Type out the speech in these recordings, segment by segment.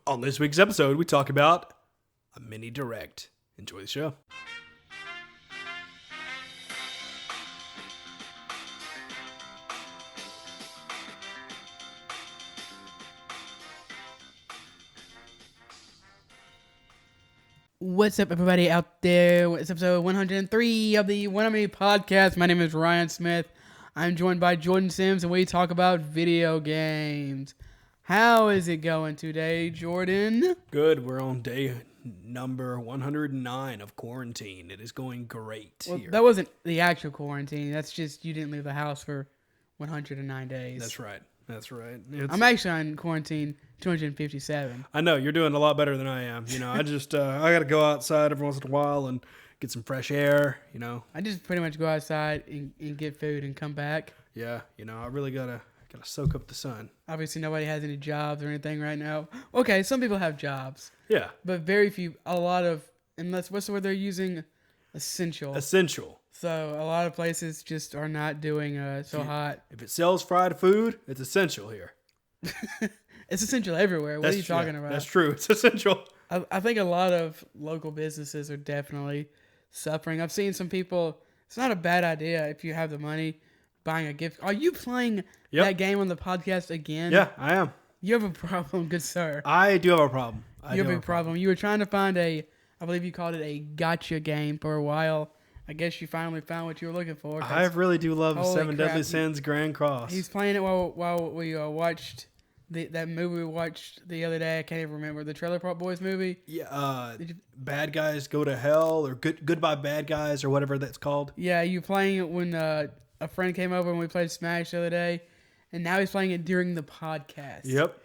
On this week's episode, we talk about a mini direct. Enjoy the show. What's up, everybody out there? It's episode 103 of the One of Me podcast. My name is Ryan Smith. I'm joined by Jordan Sims, and we talk about video games. How is it going today, Jordan? Good. We're on day number 109 of quarantine. It is going great here. That wasn't the actual quarantine. That's just you didn't leave the house for 109 days. That's right. I'm actually on quarantine 257. I know. You're doing a lot better than I am. You know, I just, I got to go outside every once in a while and get some fresh air, you know. I just pretty much go outside and get food and come back. Yeah. You know, I really got to soak up the sun. Obviously, nobody has any jobs or anything right now. Okay, some people have jobs. Yeah. But very few, a lot of, unless, what's the word they're using? Essential. So a lot of places just are not doing so hot. If it sells fried food, it's essential here. It's essential everywhere. What are you talking about? That's true. It's essential. I think a lot of local businesses are definitely suffering. I've seen some people, it's not a bad idea if you have the money, buying a gift. Are you playing that game on the podcast again? Yeah, I am. You have a problem, good sir. I do have a problem. You have a problem. You were trying to find I believe you called it a gotcha game for a while. I guess you finally found what you were looking for. I really do love Seven Deadly Sins Grand Cross. He's playing it while we watched that movie we watched the other day. I can't even remember. The Trailer Park Boys movie? Yeah, Bad Guys Go to Hell, or Goodbye Bad Guys, or whatever that's called. Yeah, you playing it when a friend came over and we played Smash the other day, and now he's playing it during the podcast. Yep.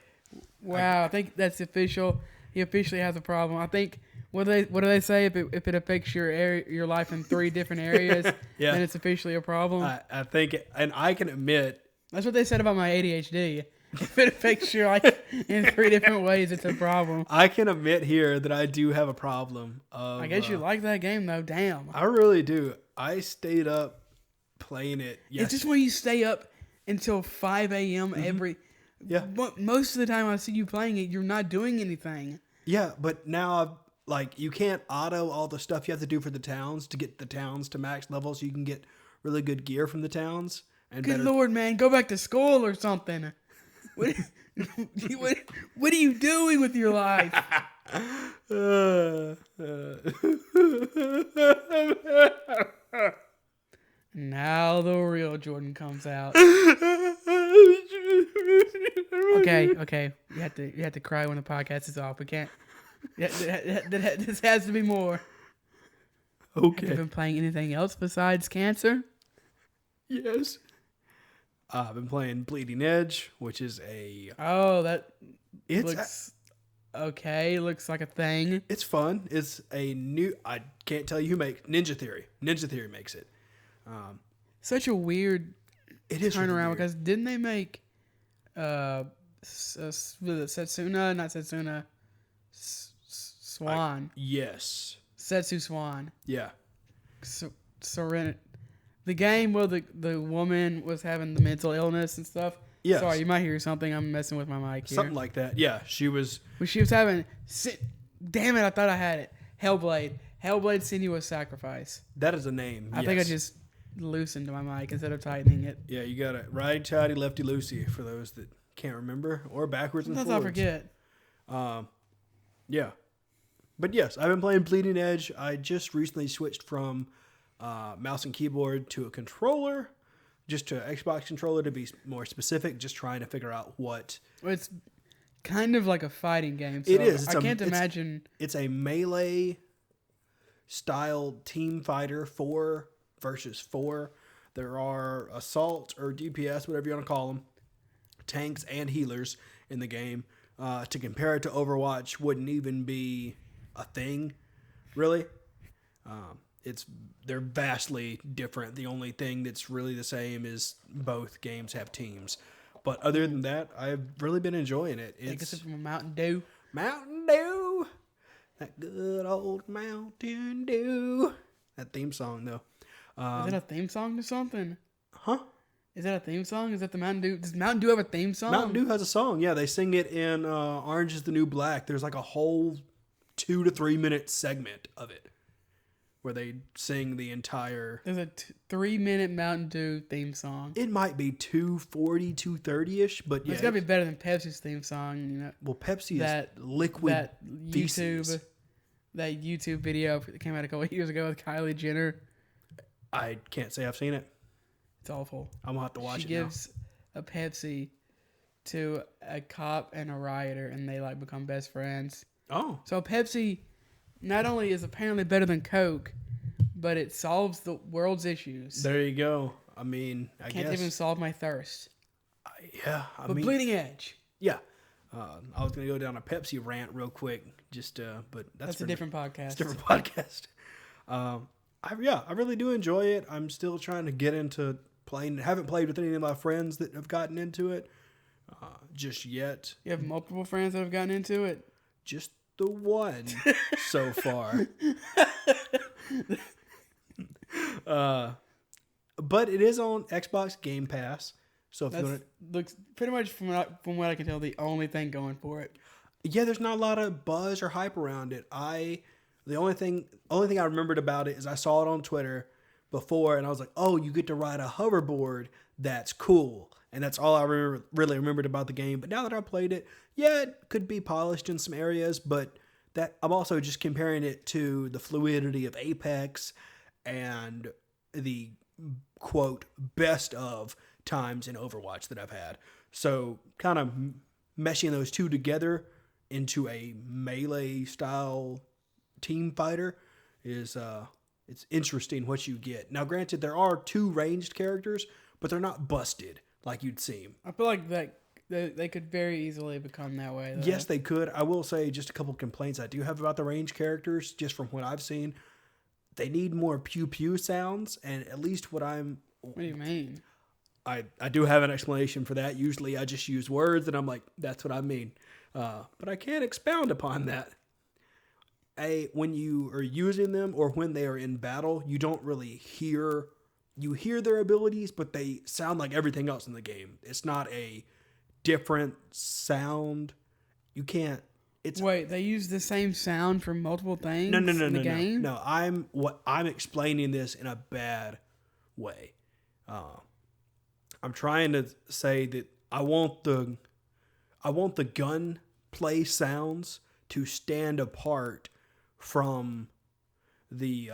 Wow, I think that's official. He officially has a problem. I think... What do they say? If it affects your life in 3 different areas, then it's officially a problem. I think, and I can admit, that's what they said about my ADHD. If it affects your life in 3 different ways, it's a problem. I can admit here that I do have a problem. I guess you like that game though. Damn. I really do. I stayed up playing it. It's just when you stay up until 5 a.m. every. Yeah. Most of the time I see you playing it, you're not doing anything. Yeah, but now you can't auto all the stuff you have to do for the towns to get the towns to max level so you can get really good gear from the towns. And good Lord, man. Go back to school or something. What are you doing with your life? Now the real Jordan comes out. Okay. You have to cry when the podcast is off. We can't. This has to be more. Okay. Have you been playing anything else besides Cancer? Yes. I've been playing Bleeding Edge, which is looks okay. Looks like a thing. It's fun. It's a new. I can't tell you who makes Ninja Theory. Ninja Theory makes it. Such a weird turnaround because didn't they make Setsuna? Not Setsuna. Swan. Yes. Setsu Swan. Yeah. Serenity. The game where the woman was having the mental illness and stuff. Yes. Sorry, you might hear something. I'm messing with my mic here. Something like that. Yeah, she was. When she was having... Damn it, I thought I had it. Hellblade. Hellblade Sinuous Sacrifice. That is a name. I think I just loosened my mic instead of tightening it. Yeah, you got it. Righty tighty, lefty loosey for those that can't remember, or backwards and forwards. I forget. Yeah. But yes, I've been playing Bleeding Edge. I just recently switched from mouse and keyboard to a controller, just to Xbox controller to be more specific, just trying to figure out what... Well, it's kind of like a fighting game. So it is. I can't imagine... It's a melee-style team fighter, 4 versus 4. There are assault or DPS, whatever you want to call them, tanks and healers in the game. To compare it to Overwatch wouldn't even be a thing, really. They're vastly different. The only thing that's really the same is both games have teams. But other than that, I've really been enjoying it. It's from Mountain Dew. Mountain Dew, that good old Mountain Dew. That theme song though. Is it a theme song to something? Huh? Is that a theme song? Is that the Mountain Dew? Does Mountain Dew have a theme song? Mountain Dew has a song. Yeah, they sing it in Orange is the New Black. There's like a whole 2 to 3 minute segment of it where they sing the entire... There's a 3-minute Mountain Dew theme song. It might be 2:40, 2:30-ish, but yeah. It's got to be better than Pepsi's theme song, you know. Well, Pepsi is liquid feces. That YouTube video that came out a couple years ago with Kylie Jenner. I can't say I've seen it. It's awful. I'm going to have to watch She it now. gives a Pepsi to a cop and a rioter, and they like become best friends. Oh. So Pepsi not only is apparently better than Coke, but it solves the world's issues. There you go. I mean, I Can't guess. even solve my thirst. I But mean, Bleeding Edge. yeah. I was going to go down a Pepsi rant real quick, but That's a different podcast. It's a different podcast. I really do enjoy it. I'm still trying to get into playing. Haven't played with any of my friends that have gotten into it just yet. You have multiple friends that have gotten into it? Just the one so far. But it is on Xbox Game Pass. So if you want to, looks pretty much from what I can tell, the only thing going for it. yeah, there's not a lot of buzz or hype around it. The only thing I remembered about it is I saw it on Twitter before, and I was like, oh, you get to ride a hoverboard. That's cool. And that's all I really remembered about the game. But now that I played it, yeah, it could be polished in some areas, but that I'm also just comparing it to the fluidity of Apex and the quote best of times in Overwatch that I've had. So kind of meshing those two together into a melee style team fighter is it's interesting what you get. Now granted, there are 2 ranged characters, but they're not busted like you'd seem. I feel like that they could very easily become that way, though. Yes, they could. I will say just a couple complaints I do have about the ranged characters, just from what I've seen. They need more pew pew sounds, and at least what do you mean? I do have an explanation for that. Usually I just use words and I'm like, that's what I mean. But I can't expound upon that. When you are using them or when they are in battle, you don't really hear their abilities, but they sound like everything else in the game. It's not a different sound. You can't. Wait, they use the same sound for multiple things No, in the game? No, I'm explaining this in a bad way. I'm trying to say that I want the gun play sounds to stand apart from the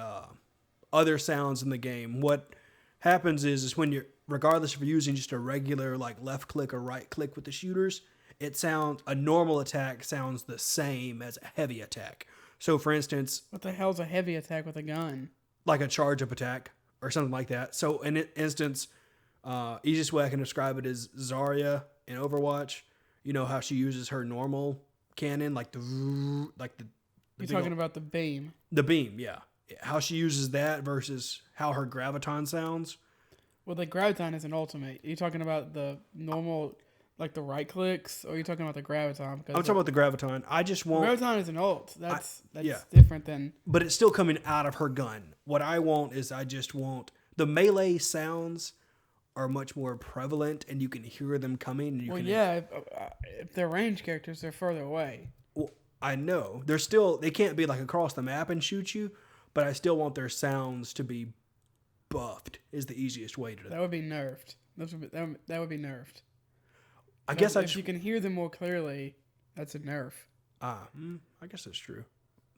other sounds in the game. What happens is when you're, regardless if you're using just a regular like left click or right click with the shooters, a normal attack sounds the same as a heavy attack. So for instance, What the hell's a heavy attack with a gun? like a charge up attack or something like that. So in instance, easiest way I can describe it is Zarya in Overwatch. You know how she uses her normal cannon, like the You're talking about the beam. the beam, yeah. How she uses that versus how her graviton sounds. Well, the graviton is an ultimate. Are you talking about the normal, like the right clicks, or are you talking about the graviton? I'm talking about the graviton. I just want graviton is an ult. That's yeah. different than. but it's still coming out of her gun. What I want is I just want the melee sounds are much more prevalent, and you can hear them coming. And If they're ranged characters, they're further away. Well, I know they can't be like across the map and shoot you, but I still want their sounds to be buffed. Is the easiest way to do That would be nerfed. That would be nerfed. I guess if you can hear them more clearly, that's a nerf. I guess that's true.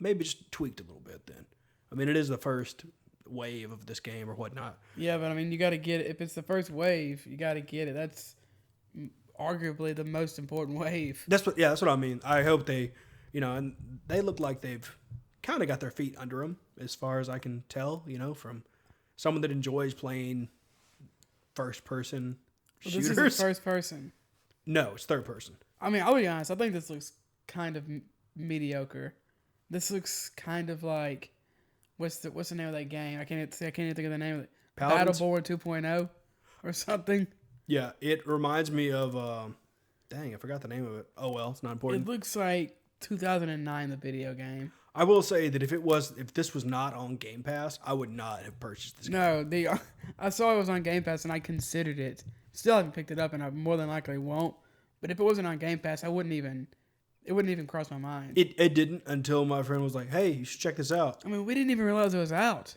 Maybe just tweaked a little bit then. I mean, it is the first wave of this game or whatnot. Yeah, but I mean, you got to get it. If it's the first wave, you got to get it. That's arguably the most important wave. That's what I mean. I hope they, and they look like they've kind of got their feet under them as far as I can tell, from someone that enjoys playing first person shooters. This is first person. No, it's third person. I mean, I'll be honest. I think this looks kind of mediocre. This looks kind of like what's the name of that game? I can't even think of the name of it. Paladins? Battleborn 2.0 or something. Yeah, it reminds me of dang, I forgot the name of it. Oh well, it's not important. It looks like 2009, the video game. I will say that if this was not on Game Pass, I would not have purchased this game. No, I saw it was on Game Pass and I considered it. Still haven't picked it up, and I more than likely won't. But if it wasn't on Game Pass, it wouldn't even cross my mind. It didn't until my friend was like, "Hey, you should check this out." I mean, we didn't even realize it was out.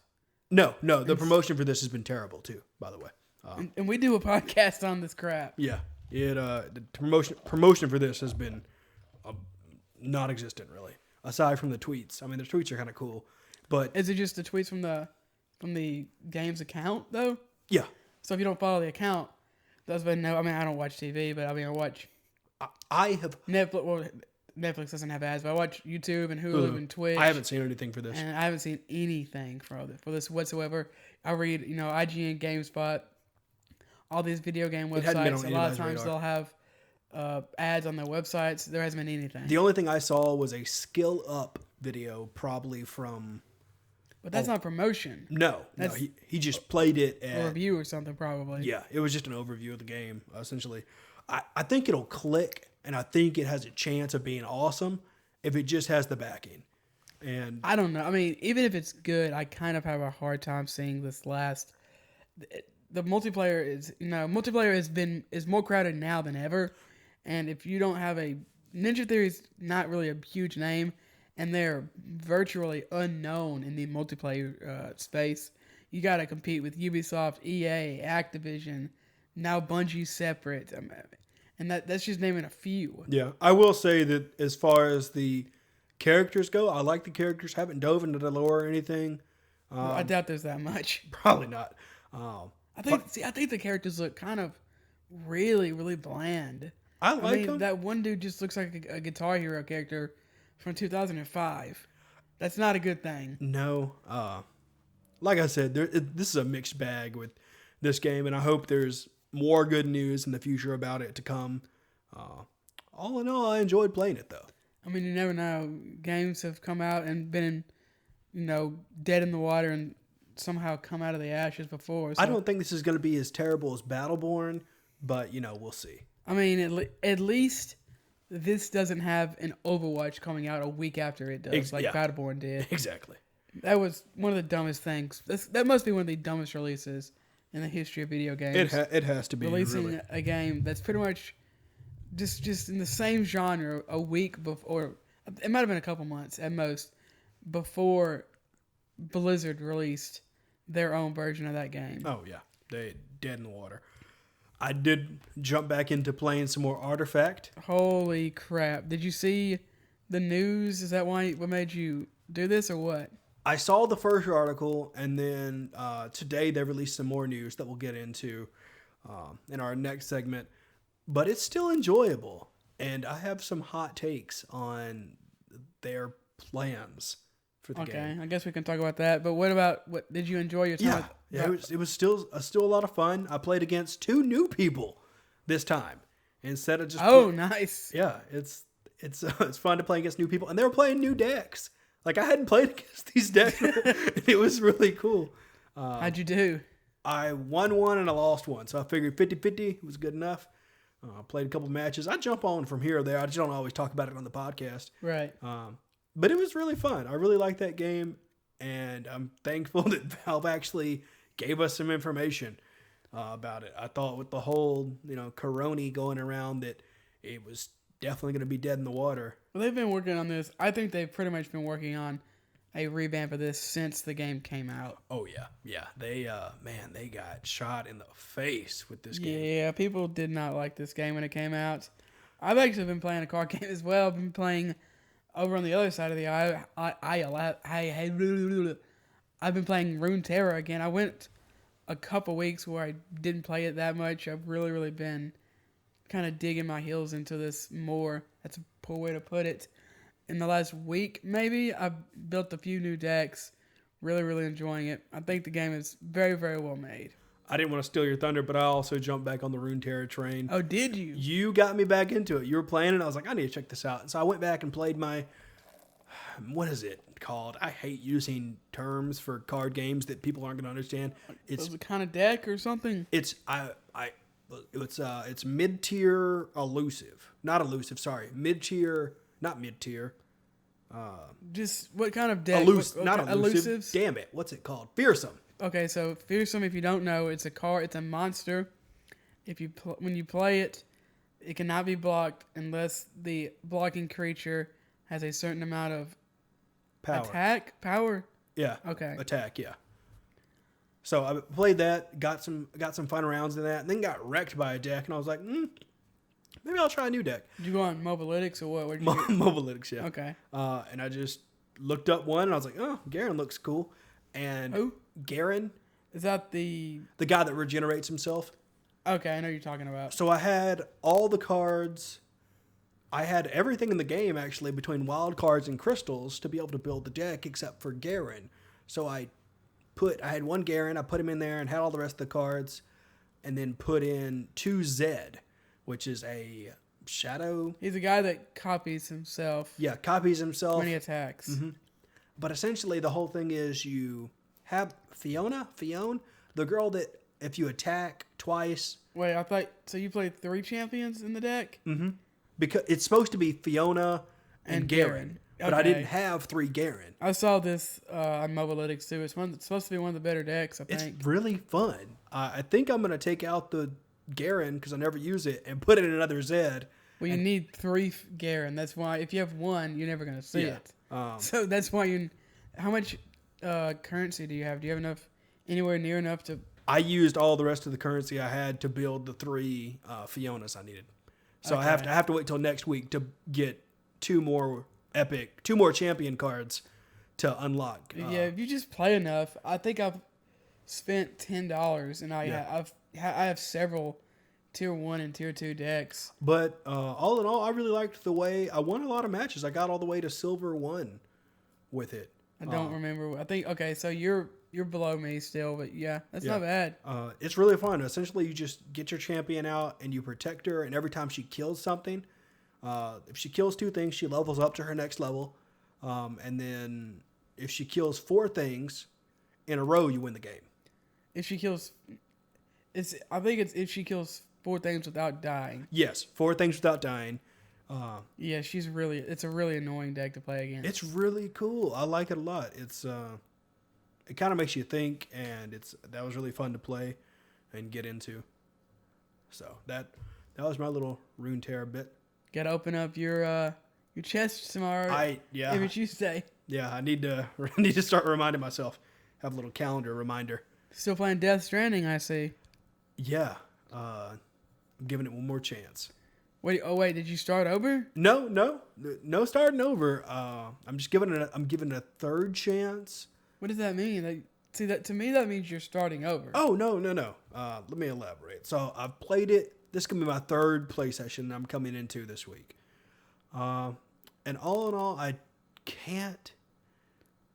No, the promotion for this has been terrible too, by the way. And we do a podcast on this crap. Yeah, the promotion for this has been non-existent really. Aside from the tweets, I mean, the tweets are kind of cool, but Is it just the tweets from the game's account though? yeah, So if you don't follow the account, that's been no. I mean, I don't watch TV, but I mean, I watch I have. Netflix. Well, Netflix doesn't have ads, but I watch YouTube and Hulu and Twitch. I haven't seen anything for this. And I haven't seen anything for this whatsoever. I read, IGN, GameSpot, all these video game hadn't been websites. on A lot of anybody's times radar. they'll have ads on their websites. There hasn't been anything. The only thing I saw was a skill up video, probably from. But that's not promotion. No, he just played it A at. review or something, probably. Yeah, it was just an overview of the game, essentially. I think it'll click, and I think it has a chance of being awesome if it just has the backing. And I don't know. I mean, even if it's good, I kind of have a hard time seeing this last. The multiplayer is more crowded now than ever, and if you don't have Ninja Theory's not really a huge name, and they're virtually unknown in the multiplayer space. You got to compete with Ubisoft, EA, Activision, now Bungie separate, and that's just naming a few. yeah, I will say that as far as the characters go, I like the characters. Haven't dove into the lore or anything. I doubt there's that much. Probably not. I think the characters look kind of really, really bland. I like them. That one dude just looks like a Guitar Hero character from 2005. That's not a good thing. No. Like I said, this is a mixed bag with this game, and I hope there's more good news in the future about it to come. All in all, I enjoyed playing it, though. I mean, you never know. Games have come out and been, dead in the water and somehow come out of the ashes before. So. I don't think this is going to be as terrible as Battleborn, but, we'll see. I mean, at least this doesn't have an Overwatch coming out a week after it does, like Battleborn did. Exactly. That was one of the dumbest things. That must be one of the dumbest releases in the history of video games. It has to be. Releasing really. a game that's pretty much just in the same genre a week before, it might have been a couple months at most, before Blizzard released their own version of that game. Oh, yeah. They dead in the water. I did jump back into playing some more Artifact. Holy crap. Did you see the news? Is that what made you do this or what? I saw the first article, and then today they released some more news that we'll get into in our next segment. But it's still enjoyable, and I have some hot takes on their plans for the game. Okay, I guess we can talk about that. But what did you enjoy your time? Yeah, it was still a lot of fun. I played against 2 new people this time instead of just. Oh, nice. Yeah, it's fun to play against new people, and they were playing new decks. Like, I hadn't played against these decks before. It was really cool. How'd you do? I won one and I lost one, so I figured 50-50 was good enough. Played a couple matches. I jump on from here or there. I just don't always talk about it on the podcast. Right. But it was really fun. I really liked that game, and I'm thankful that Valve actually gave us some information about it. I thought with the whole, corona going around that it was definitely going to be dead in the water. Well, they've been working on this. I think they've pretty much been working on a revamp of this since the game came out. Oh, yeah. Yeah. They got shot in the face with this game. Yeah, people did not like this game when it came out. I've actually been playing a card game as well. I've been playing over on the other side of the aisle. I've been playing Runeterra again. I went a couple weeks where I didn't play it that much. I've really, really been kind of digging my heels into this more. That's a poor way to put it. In the last week, maybe, I've built a few new decks. Really, really enjoying it. I think the game is very, very well made. I didn't want to steal your thunder, but I also jumped back on the Runeterra train. Oh, did you? You got me back into it. You were playing it, and I was like, I need to check this out. And so I went back and played my, what is it called? I hate using terms for card games that people aren't going to understand. It's a kind of deck or something? It's mid-tier elusive. Not elusive, sorry. Mid-tier, not mid-tier. Just what kind of deck? Not elusive. Elusives? Damn it. What's it called? Fearsome. Okay, so Fearsome, if you don't know, it's a card. It's a monster. When you play it, it cannot be blocked unless the blocking creature has a certain amount of power. Yeah. Okay. Attack. Yeah. So I played that, got some fun rounds in that, and then got wrecked by a deck, and I was like, maybe I'll try a new deck. Did you go on Mobalytics or what? Where'd you get? Mobalytics, yeah. Okay. And I just looked up one, and I was like, oh, Garen looks cool. And Who? Garen, Is that the guy that regenerates himself. Okay, I know what you're talking about. So I had all the cards. I had everything in the game, actually, between wild cards and crystals to be able to build the deck, except for Garen. So I had one Garen, I put him in there and had all the rest of the cards, and then put in 2 Zed, which is a shadow. He's a guy that copies himself. Yeah, copies himself. When he attacks. Mm-hmm. But essentially, the whole thing is you have Fiona, the girl that if you attack twice. Wait, I thought so. You played 3 champions in the deck. Mm-hmm. Because it's supposed to be Fiona and Garen. But I didn't have 3 Garen. I saw this on Mobalytics too. It's supposed to be one of the better decks, I think. It's really fun. I think I'm going to take out the Garen because I never use it and put in another Zed. Well, you need 3 Garen. That's why if you have 1, you're never going to see it. So that's why how much currency do you have? Do you have enough, anywhere near enough to... I used all the rest of the currency I had to build the 3 Fionas I needed. So okay. I have to wait till next week to get 2 more champion cards to unlock. Yeah, if you just play enough, I think I've spent $10 and I have several tier 1 and tier 2 decks. But all in all, I really liked the way I won a lot of matches. I got all the way to silver 1 with it. I don't remember. I think so you're below me still, but yeah, that's not bad. It's really fun. Essentially, you just get your champion out and you protect her, and every time she kills something, if she kills 2 things, she levels up to her next level. And then if she kills 4 things in a row, you win the game. If she kills, if she kills 4 things without dying. Yes, 4 things without dying. Yeah, it's a really annoying deck to play against. It's really cool. I like it a lot. It kind of makes you think, and that was really fun to play and get into. So that was my little Runeterra bit. Gotta open up your chest tomorrow. Every Tuesday. Yeah, I need to start reminding myself. Have a little calendar reminder. Still playing Death Stranding, I see. Yeah, I'm giving it one more chance. Wait, did you start over? No starting over. I'm giving it a 3rd chance. What does that mean? That to me that means you're starting over. Oh no. Let me elaborate. So I've played it. This is gonna be my 3rd play session I'm coming into this week. And all in all,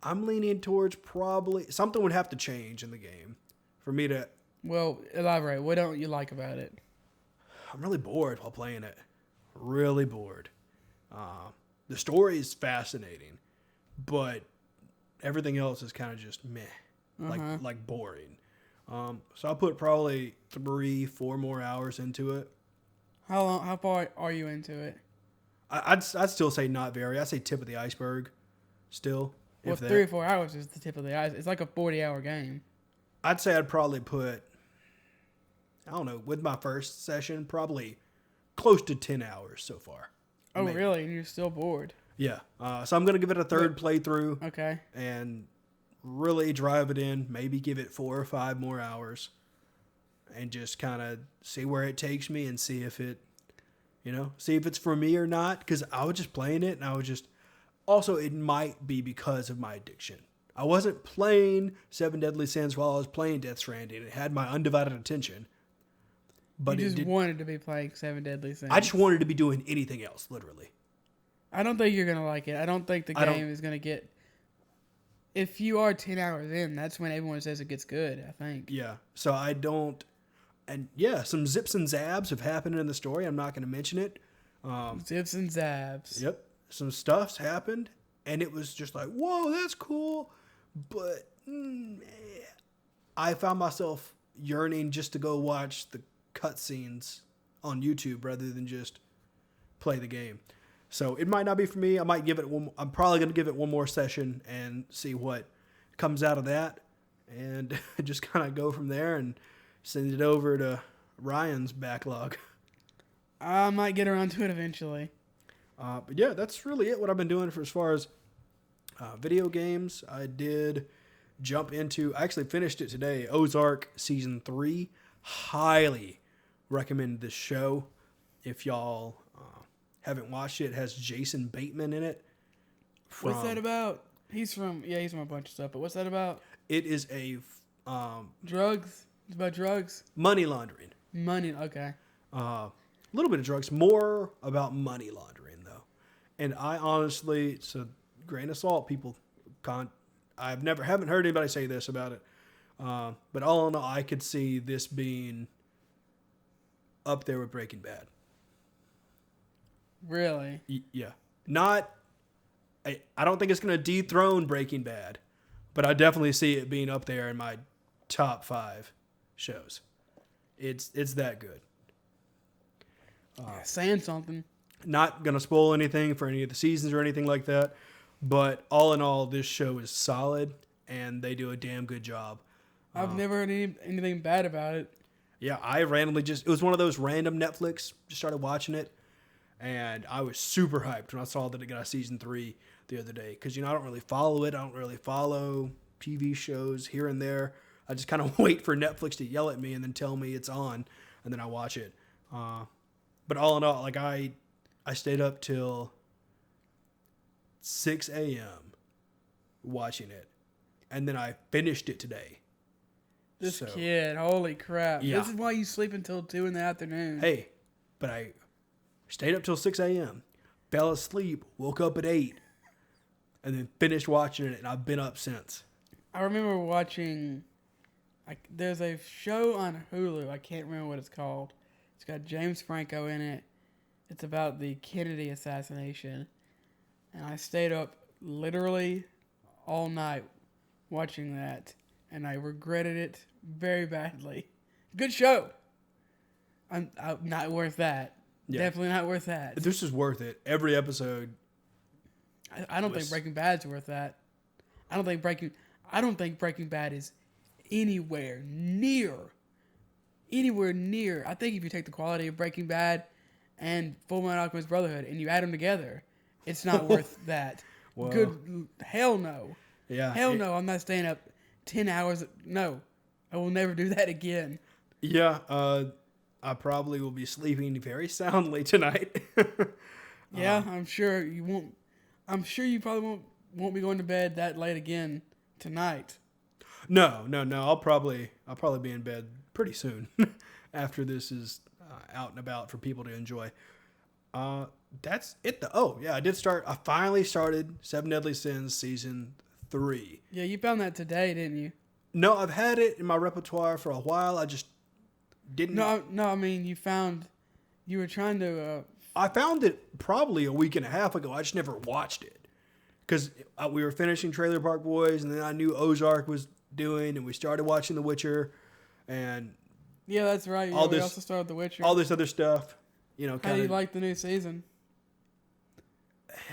I'm leaning towards probably something would have to change in the game for me to. Well, elaborate. What don't you like about it? I'm really bored while playing it. Really bored. The story is fascinating, but everything else is kind of just meh, like boring. So I'll put probably 3-4 more hours into it. How far are you into it? I'd still say not very. I'd say tip of the iceberg. Still. Well, 3 or 4 hours is the tip of the ice. It's like a 40-hour game. I'd say I'd probably put, I don't know, with my first session, probably close to 10 hours so far. Oh, maybe. Really? And you're still bored? Yeah. So I'm going to give it a 3rd playthrough. Okay. And really drive it in. Maybe give it 4 or 5 more hours. And just kind of see where it takes me and see if it's for me or not. Because I was just playing it and I was just... Also, it might be because of my addiction. I wasn't playing 7 Deadly Sins while I was playing Death Stranding. It had my undivided attention. But you just wanted to be playing 7 Deadly Sins. I just wanted to be doing anything else, literally. I don't think you're going to like it. I don't think the game is going to get... If you are 10 hours in, that's when everyone says it gets good, I think. Yeah. So I don't... And yeah, some zips and zabs have happened in the story. I'm not going to mention it. Zips and zabs. Yep. Some stuff's happened, and it was just like, whoa, that's cool. But I found myself yearning just to go watch the cutscenes on YouTube rather than just play the game. So it might not be for me. I might give it one. I'm probably going to give it one more session and see what comes out of that, and just kind of go from there and send it over to Ryan's backlog. I might get around to it eventually. But yeah, that's really it. What I've been doing for as far as video games. I did jump into. I actually finished it today. Ozark season 3. Highly recommend this show. If y'all haven't watched it, it has Jason Bateman in it. What's that about? He's from a bunch of stuff, but what's that about? It is a Drugs? It's about drugs? money laundering. Money, okay. A little bit of drugs, more about money laundering though. And I honestly, it's a grain of salt, people. Haven't heard anybody say this about it. But all in all, I could see this being up there with Breaking Bad. Really? Yeah. I don't think it's going to dethrone Breaking Bad, but I definitely see it being up there in my top 5 shows. It's that good. Saying something. Not going to spoil anything for any of the seasons or anything like that, but all in all, this show is solid, and they do a damn good job. I've never heard anything bad about it. Yeah, I randomly it was one of those random Netflix, just started watching it, and I was super hyped when I saw that it got a season 3 the other day. Because, I don't really follow it. I don't really follow TV shows here and there. I just kind of wait for Netflix to yell at me and then tell me it's on, and then I watch it. But all in all, like I stayed up till 6 a.m. watching it, and then I finished it today. This kid, holy crap. Yeah. This is why you sleep until 2 in the afternoon. Hey, but I stayed up till 6 a.m., fell asleep, woke up at 8, and then finished watching it, and I've been up since. I remember watching, there's a show on Hulu. I can't remember what it's called. It's got James Franco in it. It's about the Kennedy assassination. And I stayed up literally all night watching that. And I regretted it very badly. Good show. I'm not worth that. Yeah. Definitely not worth that. This is worth it. Every episode. I don't think Breaking Bad's worth that. I don't think Breaking Bad is anywhere near. I think if you take the quality of Breaking Bad and Full Metal Alchemist Brotherhood and you add them together, it's not worth that. Well, Good. Hell no. Yeah. Hell no. I'm not staying up 10 hours. No. I will never do that again. Yeah. I probably will be sleeping very soundly tonight. Yeah, I'm sure you won't. I'm sure you probably won't be going to bed that late again tonight. No. I'll probably be in bed pretty soon after this is out and about for people to enjoy. That's it. I finally started 7 Deadly Sins season 3. Yeah, you found that today, didn't you? No, I've had it in my repertoire for a while. I just didn't. No. I mean, you were trying to. I found it probably a week and a half ago. I just never watched it because we were finishing Trailer Park Boys, and then I knew Ozark was doing, and we started watching The Witcher, and yeah, that's right. Yeah, we also started The Witcher. All this other stuff, How do you like the new season?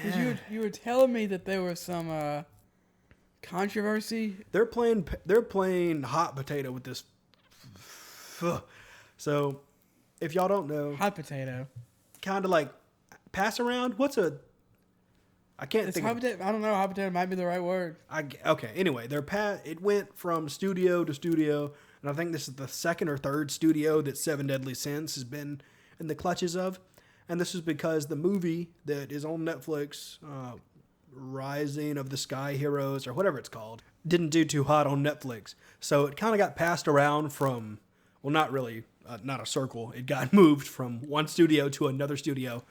Because you were telling me that there was some controversy. They're playing hot potato with this. So, if y'all don't know, hot potato, kind of like pass around. I can't think. I don't know. Hot potato might be the right word. Okay. Anyway, it went from studio to studio, and I think this is the second or third studio that 7 Deadly Sins has been in the clutches of, and this is because the movie that is on Netflix, Rising of the Sky Heroes or whatever it's called, didn't do too hot on Netflix, so it kind of got passed around from, well, not really, not a circle. It got moved from one studio to another studio.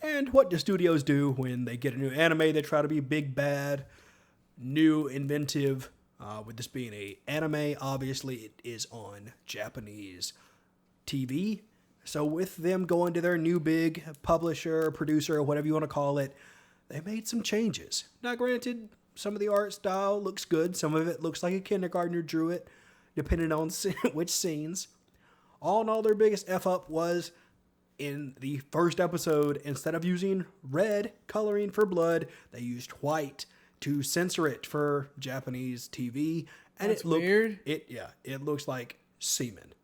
And what do studios do when they get a new anime? They try to be big, bad, new, inventive. With this being an anime, obviously it is on Japanese TV. So with them going to their new big publisher, producer, whatever you want to call it, they made some changes. Now, granted, some of the art style looks good. Some of it looks like a kindergartner drew it, depending on which scenes. All in all, their biggest F-up was in the first episode, instead of using red coloring for blood, they used white to censor it for Japanese TV. And That's weird. It looks like semen.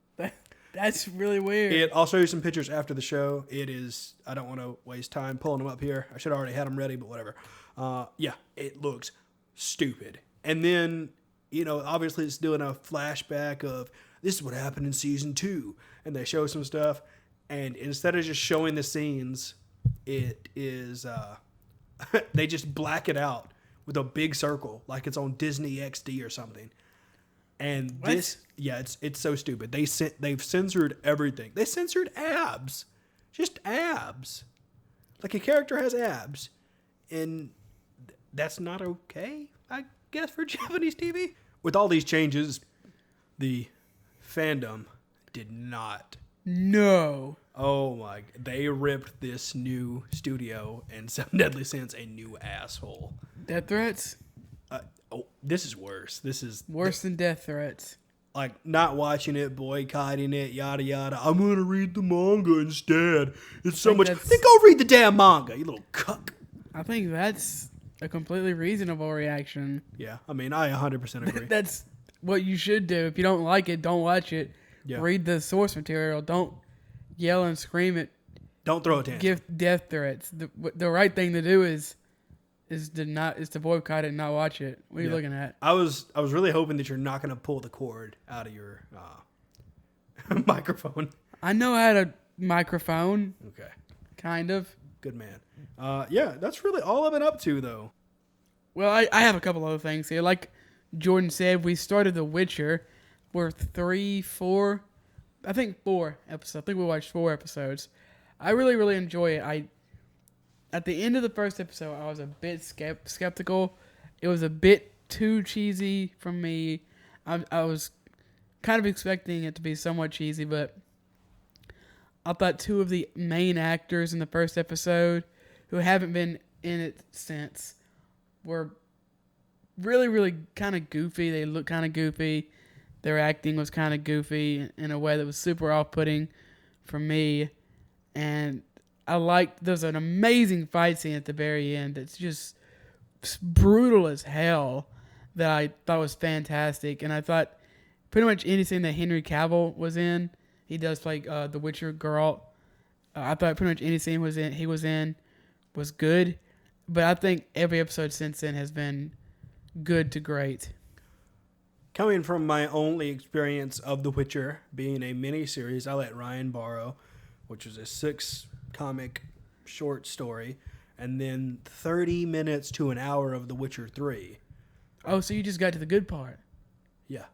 That's really weird. I'll show you some pictures after the show. It is, I don't want to waste time pulling them up here. I should have already had them ready, but whatever. It looks stupid. And then, obviously it's doing a flashback of this is what happened in season 2. And they show some stuff. And instead of just showing the scenes, it is, they just black it out with a big circle, like it's on Disney XD or something. And what? It's so stupid. They've censored everything. They censored abs, just abs. Like a character has abs, and that's not okay, I guess, for Japanese TV. With all these changes, the fandom did not. No. Oh my! They ripped this new studio and Seven Deadly Sins a new asshole. Death threats? This is worse. This is worse than death threats. Like not watching it, boycotting it, yada yada. I'm gonna read the manga instead. It's so much. Then go read the damn manga, you little cuck. I think that's a completely reasonable reaction. Yeah, I mean, I 100% agree. That's what you should do. If you don't like it, don't watch it. Yeah. Read the source material. Don't yell and scream it. Don't throw a tantrum. Give death threats. The right thing to do is to boycott it and not watch it. What are you looking at? I was really hoping that you're not going to pull the cord out of your microphone. I know I had a microphone. Okay. Kind of. Good man. That's really all I've been up to, though. Well, I have a couple other things here. Like Jordan said, we started The Witcher. We're 4 episodes. I think we watched 4 episodes. I really, really enjoy it. At the end of the first episode, I was a bit skeptical. It was a bit too cheesy for me. I was kind of expecting it to be somewhat cheesy, but I thought 2 of the main actors in the first episode, who haven't been in it since, were really, really kind of goofy. They looked kind of goofy. Their acting was kind of goofy in a way that was super off-putting for me. And there's an amazing fight scene at the very end that's just brutal as hell that I thought was fantastic. And I thought pretty much anything that Henry Cavill was in, he does play the Witcher Geralt. I thought pretty much anything he was in was good. But I think every episode since then has been good to great. Coming from my only experience of The Witcher being a mini-series I let Ryan borrow, which was a 6-comic short story, and then 30 minutes to an hour of The Witcher 3. Oh, so you just got to the good part. Yeah.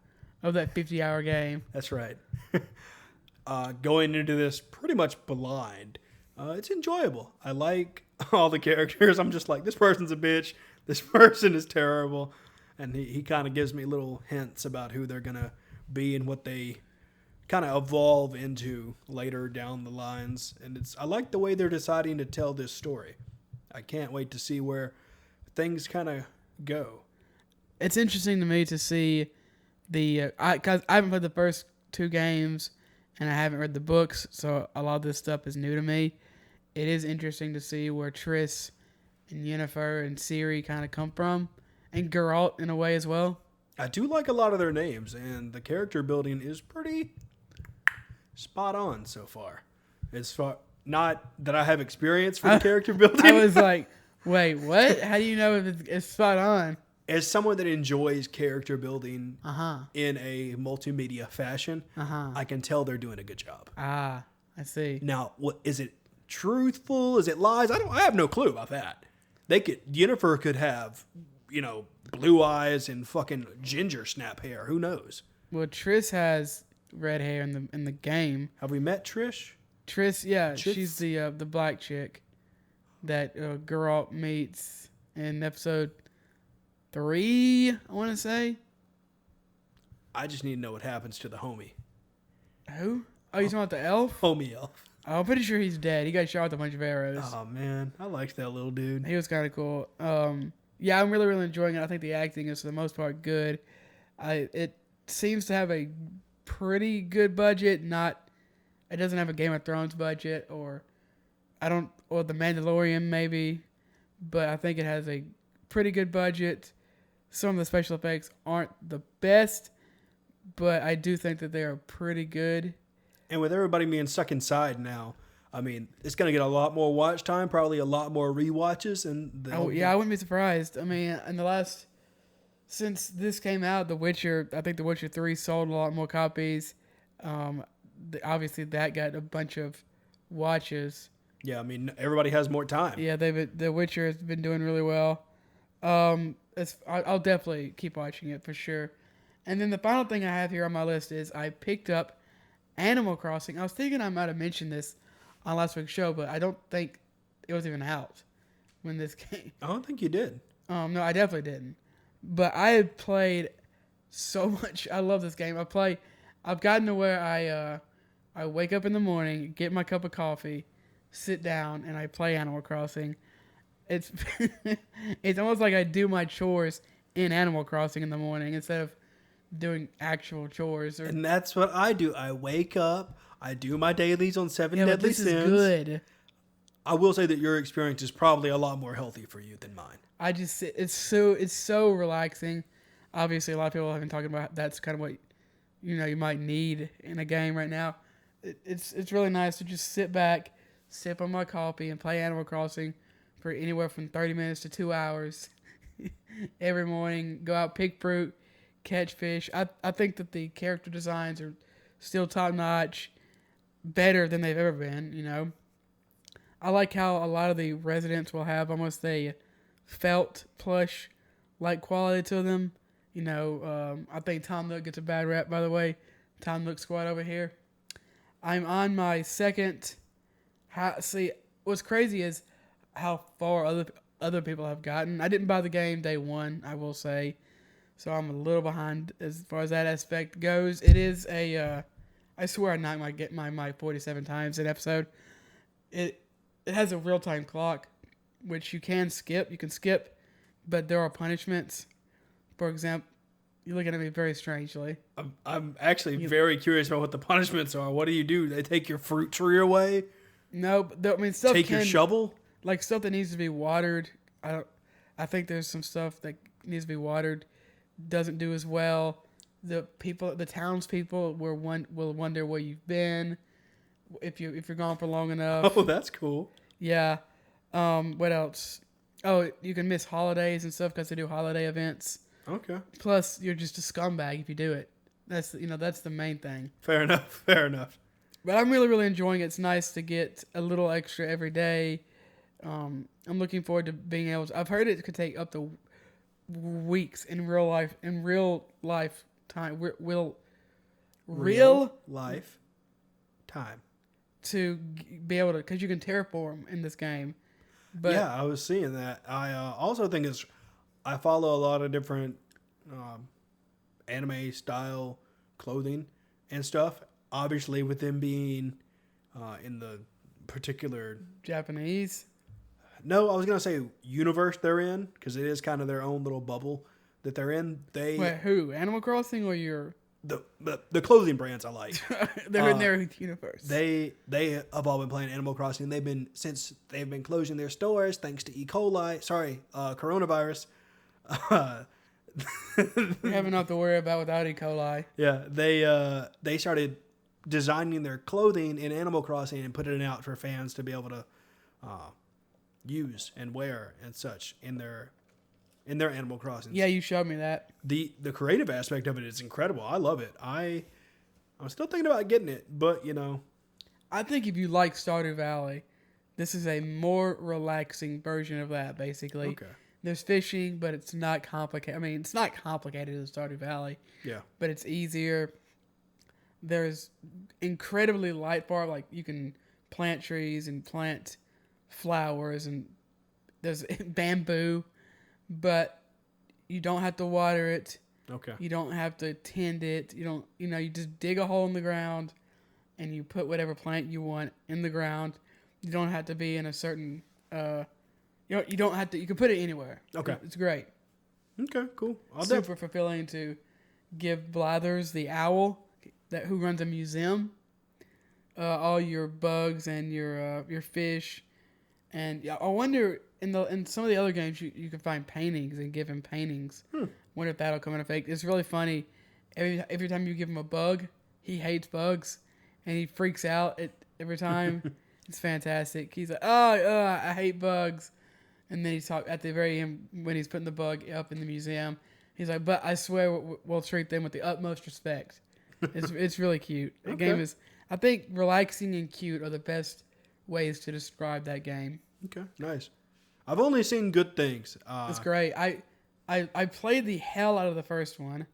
Of that 50-hour game. That's right. Going into this pretty much blind, it's enjoyable. I like all the characters. I'm just like, this person's a bitch. This person is terrible. And he kind of gives me little hints about who they're going to be and what they kind of evolve into later down the lines. And I like the way they're deciding to tell this story. I can't wait to see where things kind of go. It's interesting to me to see because I haven't played the first 2 games and I haven't read the books, so a lot of this stuff is new to me. It is interesting to see where Triss and Yennefer and Ciri kind of come from, and Geralt in a way as well. I do like a lot of their names, and the character building is pretty spot on so far. Not that I have experience for the character building. I was like, wait, what? How do you know if it's spot on? As someone that enjoys character building in a multimedia fashion, I can tell they're doing a good job. I see. Now, what is it truthful? Is it lies? I have no clue about that. Yennefer could have, blue eyes and fucking ginger snap hair. Who knows? Well, Triss has red hair in the game. Have we met Trish? Triss, yeah, she's the black chick that Geralt meets in episode 3, I want to say. I just need to know what happens to the homie. Who? Oh, you talking about the elf? Homie elf. Oh, I'm pretty sure he's dead. He got shot with a bunch of arrows. Oh, man. I liked that little dude. He was kind of cool. Yeah, I'm really, really enjoying it. I think the acting is, for the most part, good. It seems to have a pretty good budget, not It doesn't have a Game of Thrones budget or The Mandalorian maybe, but I think it has a pretty good budget. Some of the special effects aren't the best, but I do think that they are pretty good. And with everybody being stuck inside now, I mean, it's going to get a lot more watch time, probably a lot more rewatches. I wouldn't be surprised. I mean, since this came out, I think The Witcher 3 sold a lot more copies. Obviously, that got a bunch of watches. Yeah, I mean, everybody has more time. Yeah, The Witcher has been doing really well. I'll definitely keep watching it for sure. And then the final thing I have here on my list is I picked up Animal Crossing. I was thinking I might have mentioned this on last week's show, but I don't think it was even out when this came. I don't think you did. No, I definitely didn't. But I had played so much. I love this game. I've gotten to where I wake up in the morning, get my cup of coffee, sit down, and I play Animal Crossing. It's it's almost like I do my chores in Animal Crossing in the morning instead of doing actual chores. And that's what I do. I wake up, I do my dailies on Seven But Deadly this Sins. is good. I will say that your experience is probably a lot more healthy for you than mine. It's so relaxing. Obviously, a lot of people have been talking about that's kind of what you might need in a game right now. It's really nice to just sit back, sip on my coffee, and play Animal Crossing for anywhere from 30 minutes to 2 hours every morning. Go out, pick fruit, catch fish. I think that the character designs are still top notch, better than they've ever been. I like how a lot of the residents will have almost a felt plush like quality to them. I think Tom Nook gets a bad rap, by the way. Tom Nook squad over here. I'm on my second. What's crazy is how far other people have gotten. I didn't buy the game day one, I will say, so I'm a little behind as far as that aspect goes. It is I swear I knocked my 47 times an episode. It has a real time clock, which you can skip. You can skip, but there are punishments. For example, you're looking at me very strangely. I'm actually very curious about what the punishments are. What do? They take your fruit tree away? No, but stuff. Take your shovel? Like stuff that needs to be watered. I think there's some stuff that needs to be watered. Doesn't do as well. The townspeople will wonder where you've been if you're gone for long enough. Oh, that's cool. Yeah. What else? Oh, you can miss holidays and stuff because they do holiday events. Okay. Plus, you're just a scumbag if you do it. That's the main thing. Fair enough. But I'm really, really enjoying it. It's nice to get a little extra every day. I'm looking forward to being able to. I've heard it could take up to weeks in real life. In real life time, real life time to be able to, because you can terraform in this game. But yeah, I was seeing that. I also think I follow a lot of different anime style clothing and stuff. Obviously, with them being in the particular Japanese. No, I was gonna say universe they're in, because it is kind of their own little bubble that they're in. Wait, who? Animal Crossing or your the clothing brands I like. They're in their universe. They have all been playing Animal Crossing. Since they've been closing their stores thanks to coronavirus. We have enough to worry about without E. coli. Yeah, they started designing their clothing in Animal Crossing and putting it out for fans to be able to use and wear and such in their Animal Crossing. Yeah, you showed me that. The creative aspect of it is incredible. I love it. I'm still thinking about getting it, but I think if you like Stardew Valley, this is a more relaxing version of that. Basically, okay. There's fishing, but it's not complicated. I mean, it's not complicated as Stardew Valley. Yeah. But it's easier. There's incredibly light farm. Like you can plant trees and plant flowers, and there's bamboo, but you don't have to water it. Okay. You don't have to tend it. You don't. You just dig a hole in the ground, and you put whatever plant you want in the ground. You don't have to be in a certain. You don't have to. You can put it anywhere. Okay. It's great. Okay, cool. Super fulfilling to give Blathers, the owl, who runs a museum. all your bugs and your fish. And yeah, I wonder in some of the other games you can find paintings and give him paintings. Wonder if that'll come into effect. It's really funny. Every time you give him a bug, he hates bugs, and he freaks out every time. It's fantastic. He's like, oh, I hate bugs. And then he's at the very end when he's putting the bug up in the museum. He's like, but I swear we'll treat them with the utmost respect. It's really cute. The game is, I think, relaxing and cute are the best ways to describe that game. Okay, nice. I've only seen good things. It's great. I played the hell out of the first one,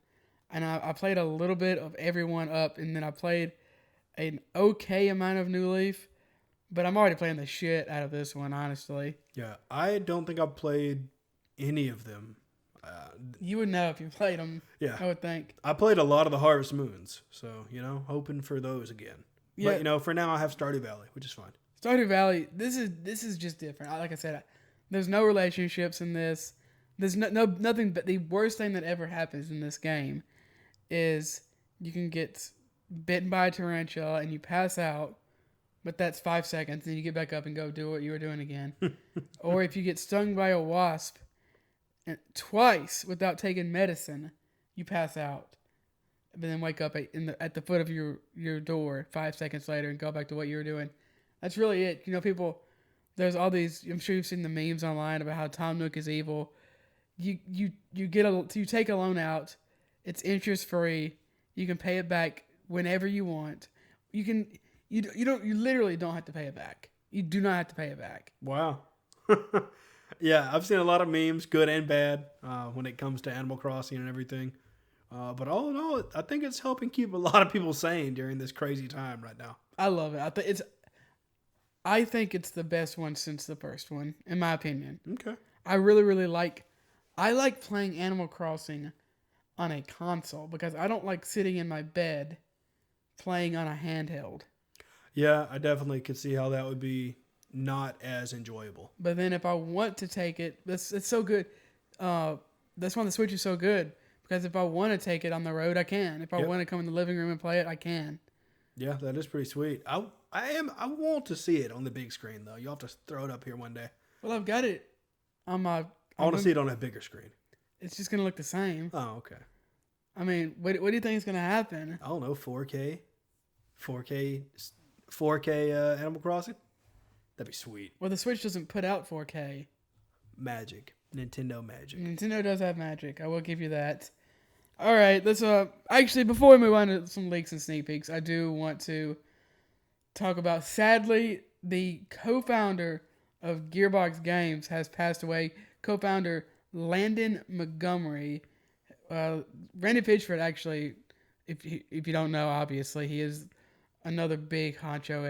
and I played a little bit of everyone up, and then I played an okay amount of New Leaf, but I'm already playing the shit out of this one, honestly. Yeah, I don't think I've played any of them. You would know if you played them. Yeah, I would think. I played a lot of the Harvest Moons, so hoping for those again. Yeah. But for now I have Stardew Valley, which is fine. Stardew Valley. This is just different. Like I said, there's no relationships in this. There's nothing. But the worst thing that ever happens in this game is you can get bitten by a tarantula and you pass out, but that's 5 seconds, and you get back up and go do what you were doing again. Or if you get stung by a wasp twice without taking medicine, you pass out, but then wake up at the foot of your door 5 seconds later and go back to what you were doing. That's really it. People, there's all these. I'm sure you've seen the memes online about how Tom Nook is evil. You take a loan out, it's interest free. You can pay it back whenever you want. You literally don't have to pay it back. You do not have to pay it back. Wow. Yeah, I've seen a lot of memes, good and bad, when it comes to Animal Crossing and everything. But all in all, I think it's helping keep a lot of people sane during this crazy time right now. I love it. I think it's the best one since the first one, in my opinion. Okay. I really, really like playing Animal Crossing on a console because I don't like sitting in my bed playing on a handheld. Yeah, I definitely could see how that would be not as enjoyable. But then if I want to take it, it's so good. That's why the Switch is so good because if I want to take it on the road, I can. If I want to come in the living room and play it, I can. Yeah, that is pretty sweet. I want to see it on the big screen though. You'll have to throw it up here one day. Well, I've got it on my. I want to see it on a bigger screen. It's just gonna look the same. Oh, okay. I mean, what do you think is gonna happen? I don't know. 4K Animal Crossing. That'd be sweet. Well, the Switch doesn't put out 4K. Magic. Nintendo magic. Nintendo does have magic. I will give you that. All right, let's actually before we move on to some leaks and sneak peeks, I do want to talk about, sadly, the co-founder of Gearbox Games has passed away. Co-founder Landon Montgomery. Randy Pitchford, actually, if you don't know, obviously, he is another big honcho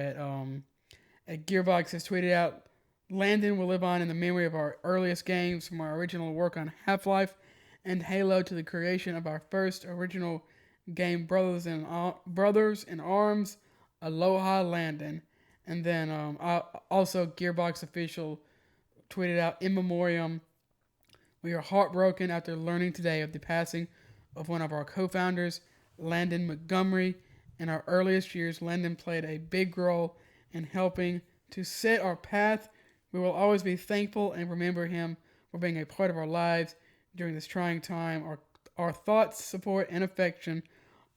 at Gearbox, has tweeted out, Landon will live on in the memory of our earliest games, from our original work on Half-Life and Halo to the creation of our first original game, Brothers in Arms, Aloha Landon. And then also Gearbox official tweeted out, in memoriam, we are heartbroken after learning today of the passing of one of our co-founders, Landon Montgomery. In our earliest years, Landon played a big role in helping to set our path. We will always be thankful and remember him for being a part of our lives during this trying time. Our thoughts, support, and affection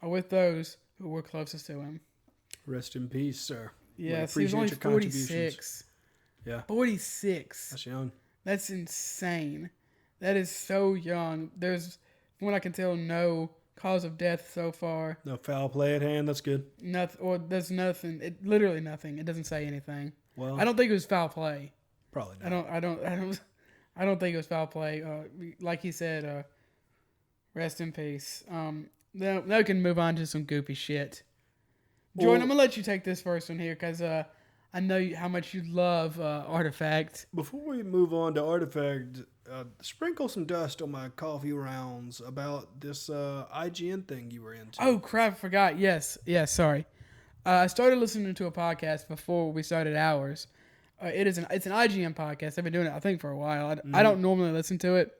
are with those who were closest to him. Rest in peace, sir. Yes, he was only 46. Yeah. 46. That's young. That's insane. That is so young. There's, from what I can tell, no cause of death so far. No foul play at hand. That's good. There's nothing. Literally nothing. It doesn't say anything. Well, I don't think it was foul play. Probably not. I don't think it was foul play. Like he said, rest in peace. Now we can move on to some goofy shit. Jordan, I'm gonna let you take this first one here because I know how much you love Artifact. Before we move on to Artifact, sprinkle some dust on my coffee rounds about this IGN thing you were into. Oh crap! I forgot. Yes. Sorry. I started listening to a podcast before we started ours. It's an IGN podcast. I've been doing it, I think, for a while. I don't normally listen to it.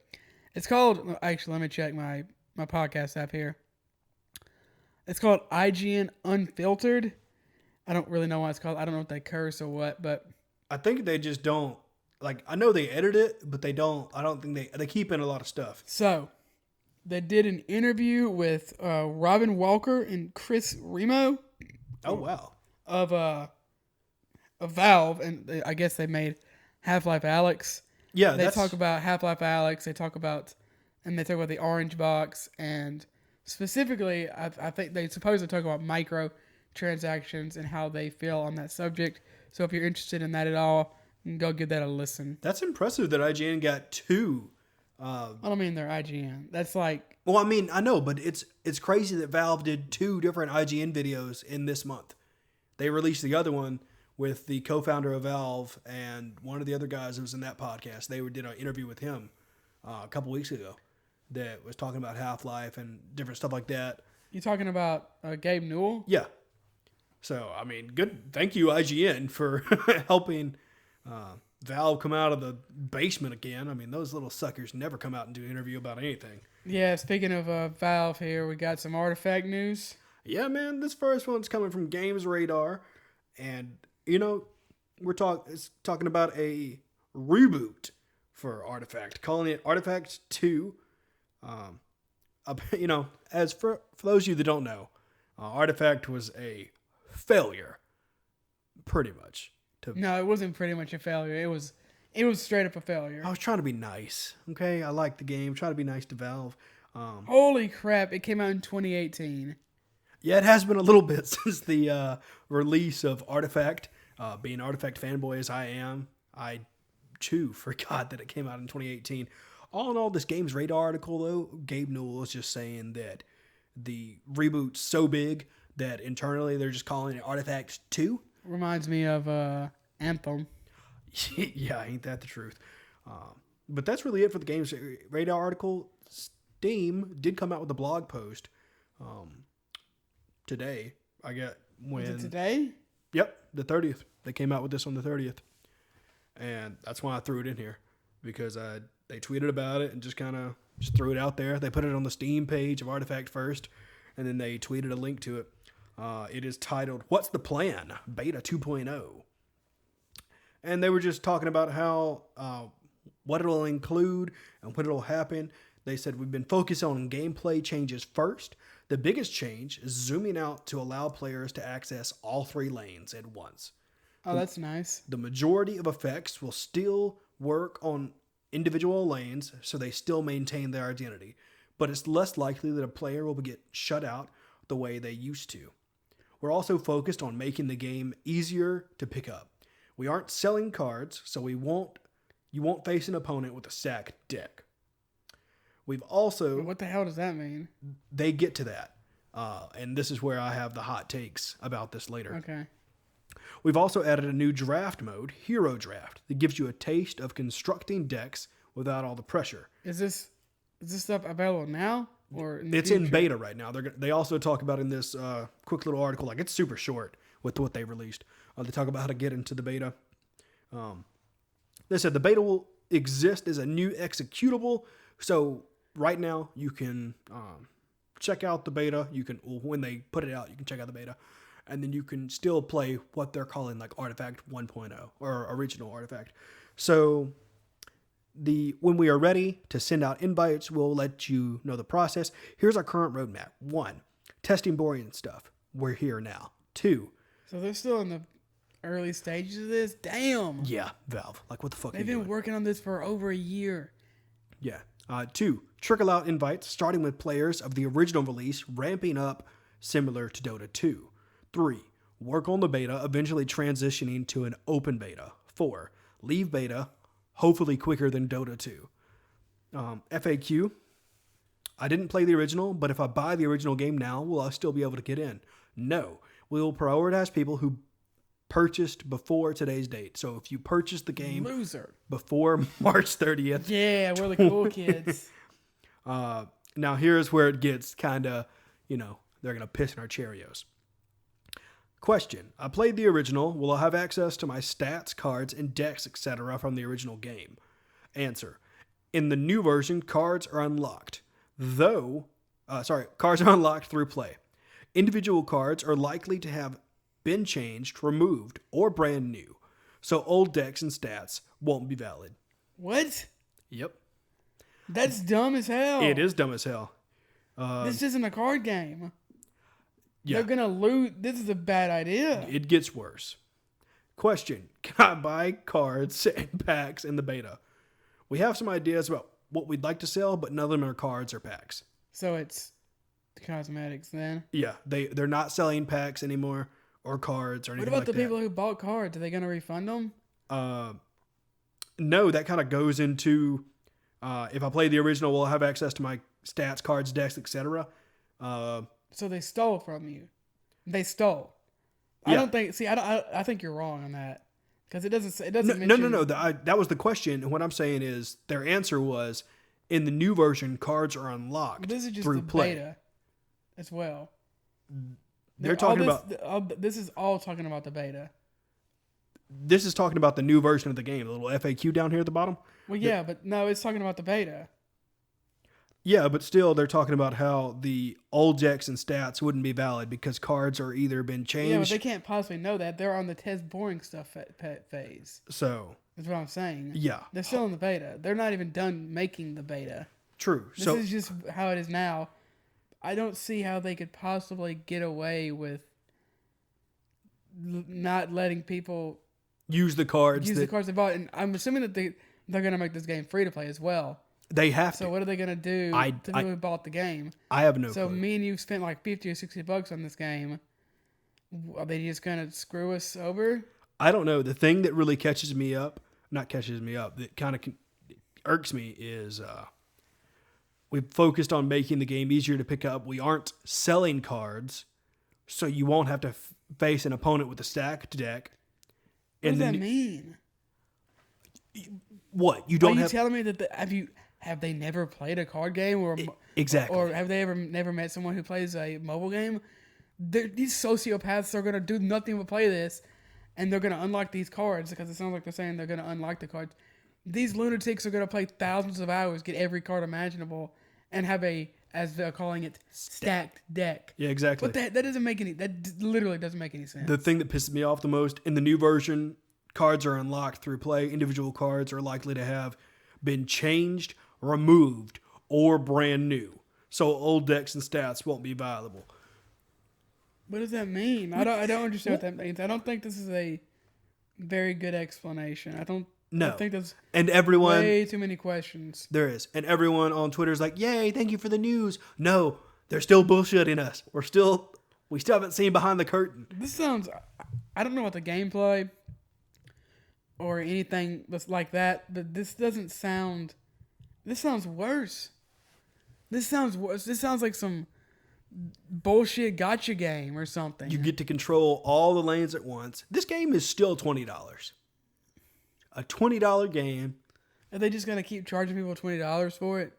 It's called, actually, let me check my podcast app here. It's called IGN Unfiltered. I don't really know why it's called. I don't know if they curse or what, but I think they just don't, like, I know they edit it, but they don't, I don't think they keep in a lot of stuff. so they did an interview with Robin Walker and Chris Remo Oh, wow. of Valve, and I guess they made Half-Life Alyx. Yeah, They talk about Half-Life Alyx. They talk about the Orange Box, and specifically, I think they supposedly talk about microtransactions and how they feel on that subject. So if you're interested in that at all, go give that a listen. That's impressive that IGN got two. I don't mean they're IGN. That's like, Well, I mean, I know, but it's crazy that Valve did two different IGN videos in this month. They released the other one with the co-founder of Valve and one of the other guys who was in that podcast. They did an interview with him a couple weeks ago that was talking about Half-Life and different stuff like that. you talking about Gabe Newell? Yeah. So, I mean, good. Thank you, IGN, for helping Valve come out of the basement again. I mean, those little suckers never come out and do an interview about anything. Yeah, speaking of Valve here, we got some Artifact news. Yeah, man, this first one's coming from Games Radar. And, you know, it's talking about a reboot for Artifact, calling it Artifact 2. You know, as for those of you that don't know, Artifact was a failure, pretty much. No, it wasn't pretty much a failure. It was straight up a failure. I was trying to be nice, okay? I like the game, try to be nice to Valve. Holy crap, it came out in 2018. Yeah, it has been a little bit since the release of Artifact. Being Artifact fanboy as I am, I too forgot that it came out in 2018. All in all, this Games Radar article, though, Gabe Newell is just saying that the reboot's so big that internally they're just calling it Artifact 2. Reminds me of Anthem. Yeah, ain't that the truth? But that's really it for the Games Radar article. Steam did come out with a blog post today. I got when... Is it today? Yep, the 30th. They came out with this on the 30th. And that's why I threw it in here. Because they tweeted about it and just kind of just threw it out there. They put it on the Steam page of Artifact first. And then they tweeted a link to it. It is titled, What's the Plan? Beta 2.0. And they were just talking about how what it'll include and what it'll happen. They said, we've been focused on gameplay changes first. The biggest change is zooming out to allow players to access all 3 lanes at once. Oh, that's nice. The majority of effects will still work on individual lanes, so they still maintain their identity. But it's less likely that a player will get shut out the way they used to. We're also focused on making the game easier to pick up. We aren't selling cards, so you won't face an opponent with a stacked deck. We've also... What the hell does that mean? They get to that. And this is where I have the hot takes about this later. Okay. We've also added a new draft mode, Hero Draft, that gives you a taste of constructing decks without all the pressure. Is this stuff available now? Or It's in beta right now. They also talk about in this quick little article, like it's super short with what they released. They talk about how to get into the beta. They said the beta will exist as a new executable. So right now you can check out the beta. When they put it out, you can check out the beta. And then you can still play what they're calling like Artifact 1.0 or original Artifact. So when we are ready to send out invites, we'll let you know the process. Here's our current roadmap. 1, testing boring stuff. We're here now. 2. So they're still in the early stages of this? Damn. Yeah, Valve. Like, what the fuck They've are you been doing? working on this for over a year. Yeah. 2, trickle out invites, starting with players of the original release, ramping up similar to Dota 2. 3, work on the beta, eventually transitioning to an open beta. 4, leave beta, hopefully quicker than Dota 2. FAQ, I didn't play the original, but if I buy the original game now, will I still be able to get in? No. We will prioritize people who purchased before today's date. So if you purchased the game before March 30th. Yeah, we're the cool kids. Now here's where it gets kind of, they're going to piss in our Cheerios. Question. I played the original. Will I have access to my stats, cards, and decks, etc. from the original game? Answer. In the new version, cards are unlocked. Cards are unlocked through play. Individual cards are likely to have been changed, removed, or brand new. So old decks and stats won't be valid. What? Yep. That's dumb as hell. It is dumb as hell. This isn't a card game. Yeah. They're gonna lose. This is a bad idea. It gets worse. Question: can I buy cards and packs in the beta? We have some ideas about what we'd like to sell, but none of them are cards or packs. So it's cosmetics then. Yeah, they're not selling packs anymore or cards or What anything about like the that. people who bought cards? Are they gonna refund them? No, that kind of goes into if I play the original, we'll have access to my stats, cards, decks, etc. So they stole from you. They stole. I Yeah. don't think. See, I think you're wrong on that because it doesn't. It No, doesn't. no, mention, no. That was the question. And what I'm saying is their answer was in the new version, cards are unlocked This is just through the play. beta, as well. They're talking about This is all talking about the beta. this is talking about the new version of the game. The little FAQ down here at the bottom. Well, yeah, but no, it's talking about the beta. Yeah, but still, they're talking about how the old decks and stats wouldn't be valid because cards are either been changed. Yeah, but they can't possibly know that. They're on the test boring stuff phase. So That's what I'm saying. yeah, They're still in the beta. They're not even done making the beta. true. This So is just how it is now. I don't see how they could possibly get away with not letting people use the cards. use the cards they bought. And I'm assuming that they're going to make this game free to play as well. They have So to. what are they going to do to people who bought the game? I have no So clue. me and you spent like $50 or $60 on this game. Are they just going to screw us over? I don't know. The thing that really catches me up, not catches me up, that kind of irks me is we've focused on making the game easier to pick up. We aren't selling cards, so you won't have to face an opponent with a stacked deck. What does that mean? What? You Are don't you have... telling me that have they never played a card game or Exactly. or have they never met someone who plays a mobile game? These sociopaths are gonna do nothing but play this, and they're gonna unlock these cards because it sounds like they're saying they're gonna unlock the cards. These lunatics are gonna play thousands of hours, get every card imaginable, and have as they're calling it, stacked deck. Yeah, exactly. But that doesn't make any. That literally doesn't make any sense. The thing that pisses me off the most, in the new version, cards are unlocked through play. Individual cards are likely to have been changed, removed, or brand new. So old decks and stats won't be viable. What does that mean? I don't understand what that means. I don't think this is a very good explanation. I think there's And everyone... way too many questions. There is. And everyone on Twitter is like, yay, thank you for the news. No, they're still bullshitting us. We still haven't seen behind the curtain. This sounds... I don't know what the gameplay or anything that's like that, but this doesn't sound... This sounds worse. This sounds worse. This sounds like some bullshit gotcha game or something. You get to control all the lanes at once. This game is still $20. A $20 game. Are they just going to keep charging people $20 for it?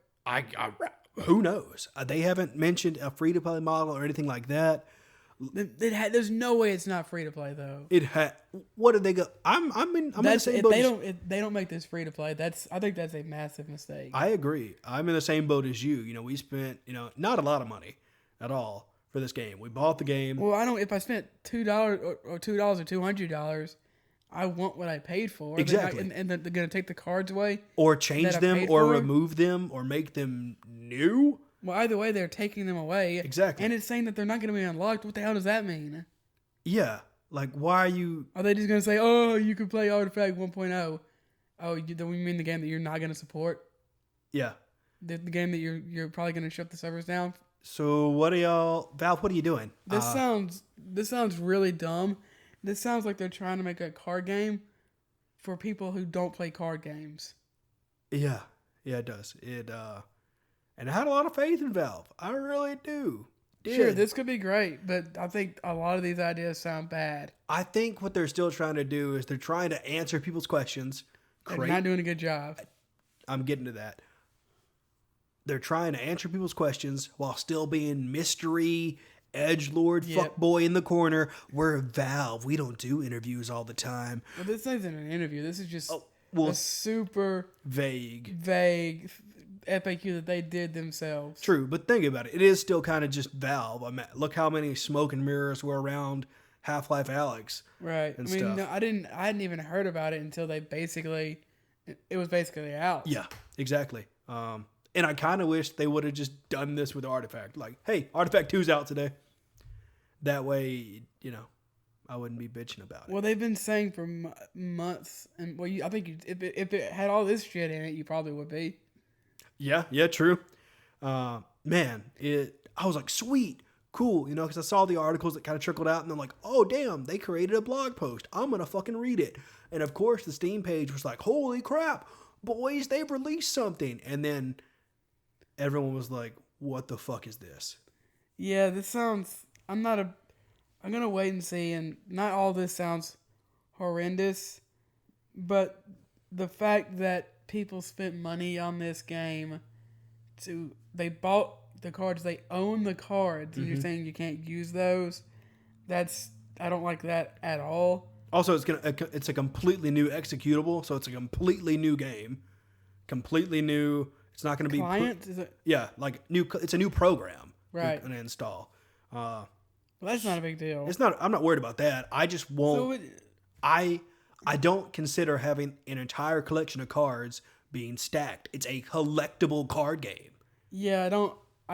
Who knows? They haven't mentioned a free-to-play model or anything like that. There's no way it's not free to play though. What did they go? I'm in the same boat. If they don't make this free to play, I think that's a massive mistake. I agree. I'm in the same boat as you. We spent not a lot of money at all for this game. We bought the game. Well, if I spent $2 or $2 or $200, I want what I paid for. Exactly. And they're gonna take the cards away Or change that I them, paid or for? remove them, or make them new. Well, either way, they're taking them away. Exactly. And it's saying that they're not going to be unlocked. What the hell does that mean? Yeah. Like, why are you... Are they just going to say, oh, you can play Artifact 1.0? Oh, do we mean the game that you're not going to support? Yeah. The game that you're probably going to shut the servers down? So what are y'all... Valve, what are you doing? This sounds really dumb. This sounds like they're trying to make a card game for people who don't play card games. Yeah. Yeah, it does. And I had a lot of faith in Valve. I really do. Sure, this could be great, but I think a lot of these ideas sound bad. I think what they're still trying to do is they're trying to answer people's questions. They're not doing a good job. I'm getting to that. They're trying to answer people's questions while still being mystery, edgelord, fuckboy in the corner. We're Valve. We don't do interviews all the time. Well, this isn't an interview. This is just a super vague FAQ that they did themselves. True, but think about it. It is still kind of just Valve. I mean, look how many smoke and mirrors were around Half-Life Alex. Right. And I mean, stuff. no, I hadn't even heard about it until it was basically out. Yeah, exactly. And I kind of wish they would have just done this with Artifact. Like, hey, Artifact 2's out today. That way, I wouldn't be bitching about it. Well, they've been saying for months, and I think if it had all this shit in it, you probably would be. Yeah, true. Man, I was like, sweet, cool, because I saw the articles that kind of trickled out, and I'm like, oh, damn, they created a blog post. I'm going to fucking read it. And, of course, the Steam page was like, holy crap, boys, they've released something. And then everyone was like, what the fuck is this? Yeah, this sounds... I'm going to wait and see, and not all this sounds horrendous, but the fact that people spent money on this game they bought the cards, they own the cards, and you're saying you can't use those, I don't like that at all. Also, it's a completely new executable, so it's a completely new game. Completely new. It's not going to be... Client? Is it? Yeah, like it's a new program. Right. You're going to install. Well, that's not a big deal. It's not. I'm not worried about that. I just won't... I don't consider having an entire collection of cards being stacked. It's a collectible card game. Yeah, I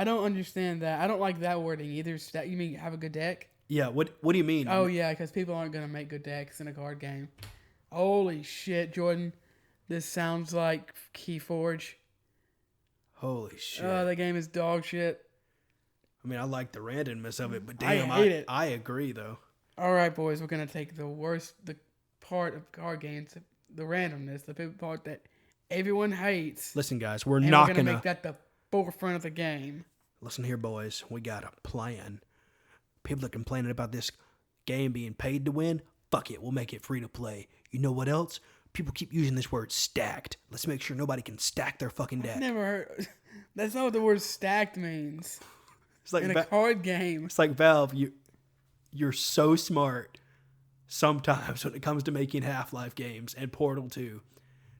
don't understand that. I don't like that wording either. You mean have a good deck? Yeah, what do you mean? Oh, yeah, because people aren't going to make good decks in a card game. Holy shit, Jordan. This sounds like Keyforge. Holy shit. The game is dog shit. I mean, I like the randomness of it, but I damn, hate it. I agree, though. All right, boys, we're going to take the part of card games, the randomness, the part that everyone hates. Listen, guys, we're not going to make that the forefront of the game. Listen here, boys. We got a plan. People are complaining about this game being paid to win. Fuck it. We'll make it free to play. You know what else? People keep using this word stacked. Let's make sure nobody can stack their fucking deck. I've never heard. That's not what the word stacked means. It's like in a card game. It's like Valve. You're so smart sometimes when it comes to making Half-Life games and Portal 2.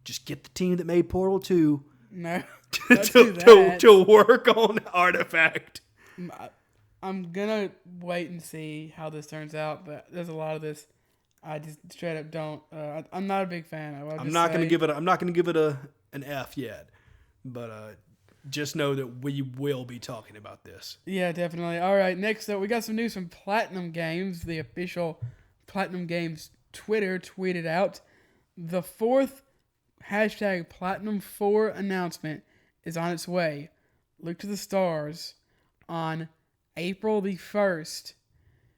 Just get the team that made Portal 2 no, to work on Artifact. I'm gonna wait and see how this turns out, but there's a lot of this I just straight up don't. I'm not a big fan. I'm not gonna give it an F yet, but just know that we will be talking about this. Yeah, definitely. All right, next up, we got some news from Platinum Games. The official Platinum Games Twitter tweeted out the fourth #Platinum4 announcement is on its way. Look to the stars on April the 1st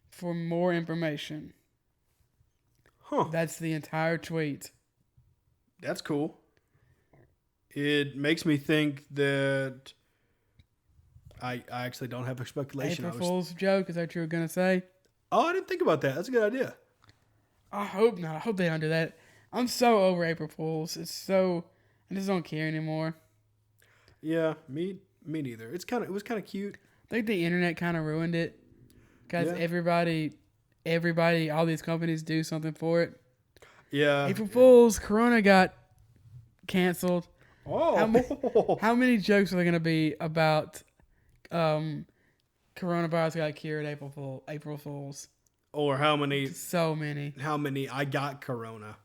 for more information. Huh. That's the entire tweet. That's cool. It makes me think that I actually don't have a speculation. April Fool's joke, is that what you were going to say? Oh, I didn't think about that. That's a good idea. I hope not. I hope they don't do that. I'm so over April Fools. I just don't care anymore. Yeah, me neither. It was kind of cute. I think the internet kind of ruined it because everybody, all these companies do something for it. Yeah. April Fools, Corona got canceled. Oh. How many jokes are there going to be about coronavirus got cured April Fools? Or how many? So many. How many? I got Corona.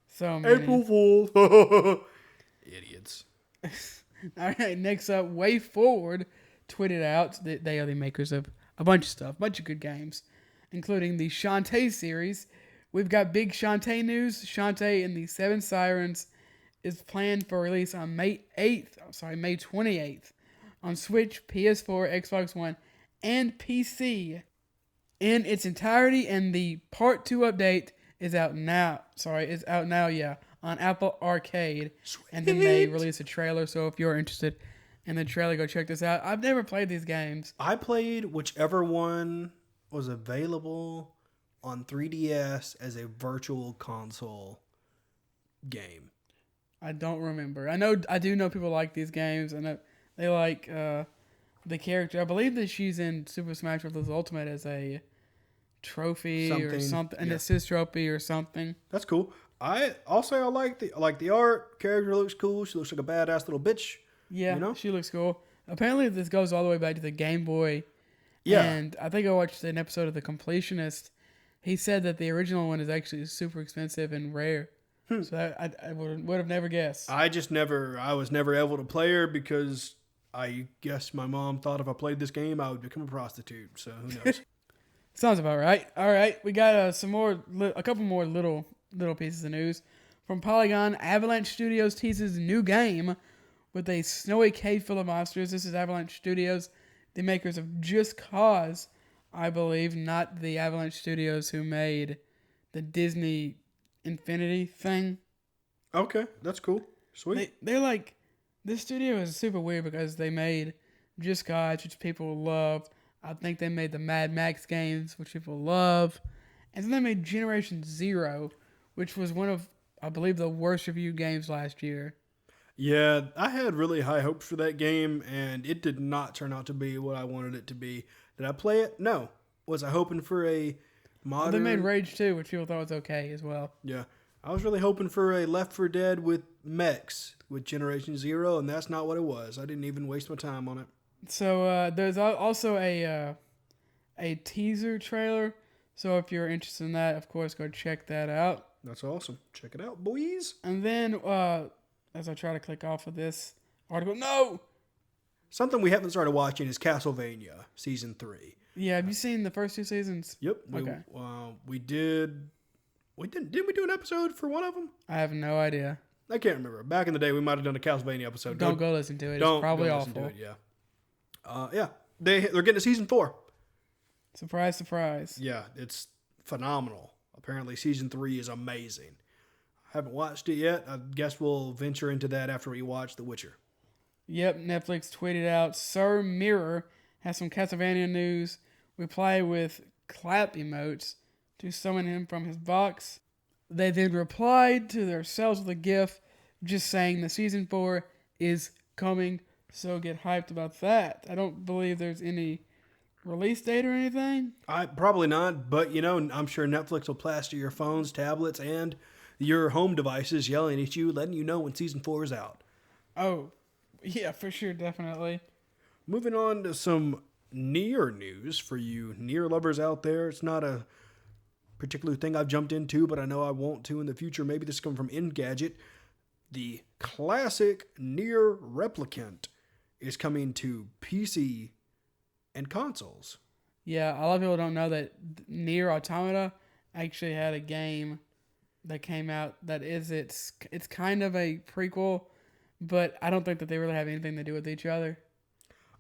So many. April Fool. Idiots. All right, next up, Way Forward tweeted out that they are the makers of a bunch of stuff, a bunch of good games, including the Shantae series. We've got big Shantae news. Shantae and the Seven Sirens is planned for release on May 28th on Switch, PS4, Xbox One, and PC in its entirety, and the Part 2 update is out now. On Apple Arcade. Sweet. And then they release a trailer, so if you're interested in the trailer, go check this out. I've never played these games. I played whichever one was available on 3DS as a virtual console game. I don't remember. I do know people like these games, and they like the character. I believe that she's in Super Smash Bros. Ultimate as a trophy or something, an assist trophy or something. That's cool. I like the art. Character looks cool. She looks like a badass little bitch. Yeah, she looks cool. Apparently, this goes all the way back to the Game Boy. Yeah. And I think I watched an episode of The Completionist, he said that the original one is actually super expensive and rare. So I would have never guessed. I was never able to play her because I guess my mom thought if I played this game, I would become a prostitute. So who knows? Sounds about right. All right, we got a couple more little pieces of news from Polygon. Avalanche Studios teases new game with a snowy cave full of monsters. This is Avalanche Studios, the makers of Just Cause, I believe, not the Avalanche Studios who made the Disney Infinity thing. Okay, that's cool. Sweet. They're like, this studio is super weird because they made Just Cause, which people loved. I think they made the Mad Max games, which people love. And then they made Generation Zero, which was one of, I believe, the worst reviewed games last year. Yeah, I had really high hopes for that game, and it did not turn out to be what I wanted it to be. Did I play it? No. Was I hoping for a modern... Well, they made Rage 2, which people thought was okay as well. Yeah. I was really hoping for a Left 4 Dead with mechs with Generation Zero, and that's not what it was. I didn't even waste my time on it. So there's also a teaser trailer. So if you're interested in that, of course, go check that out. That's awesome. Check it out, boys. And then as I try to click off of this article, no! Something we haven't started watching is Castlevania Season 3. Yeah, have you seen the first two seasons? Yep. Okay. We did... Didn't we do an episode for one of them? I have no idea. I can't remember. Back in the day, we might have done a Castlevania episode. Don't go listen to it. It's probably awful. Yeah. They're getting to Season 4. Surprise, surprise. Yeah, it's phenomenal. Apparently, Season 3 is amazing. I haven't watched it yet. I guess we'll venture into that after we watch The Witcher. Yep, Netflix tweeted out, Sir Mirror has some Castlevania news. Reply with clap emotes to summon him from his box. They then replied to themselves with a GIF just saying the Season 4 is coming, so get hyped about that. I don't believe there's any release date or anything. Probably not, but I'm sure Netflix will plaster your phones, tablets, and your home devices yelling at you, letting you know when Season 4 is out. Oh, yeah, for sure, definitely. Moving on to some Nier news for you Nier lovers out there. It's not a particular thing I've jumped into, but I know I want to in the future. Maybe this comes from Engadget. The classic Nier Replicant is coming to PC and consoles. Yeah, a lot of people don't know that Nier Automata actually had a game that came out that is it's kind of a prequel, but I don't think that they really have anything to do with each other.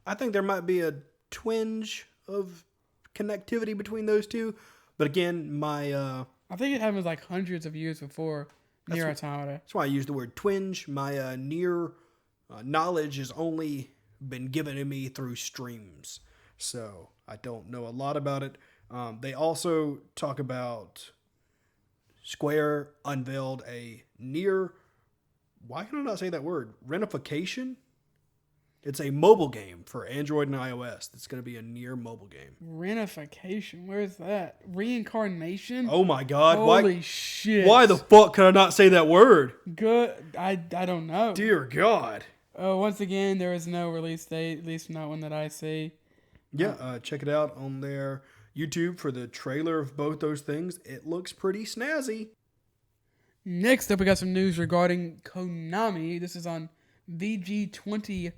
I think there might be a twinge of connectivity between those two, but again, I think it happened like hundreds of years before Nier Automata. That's why I use the word twinge. My Nier knowledge has only been given to me through streams, so I don't know a lot about it. They also talk about Square unveiled a Nier, why can I not say that word? Renification? It's a mobile game for Android and iOS. It's going to be a Nier mobile game. Renification? Where's that? Reincarnation? Oh my God. Holy shit. Why the fuck could I not say that word? Good. I don't know. Dear God. Once again, there is no release date, at least not one that I see. Yeah, check it out on their YouTube for the trailer of both those things. It looks pretty snazzy. Next up, we got some news regarding Konami. This is on VG247.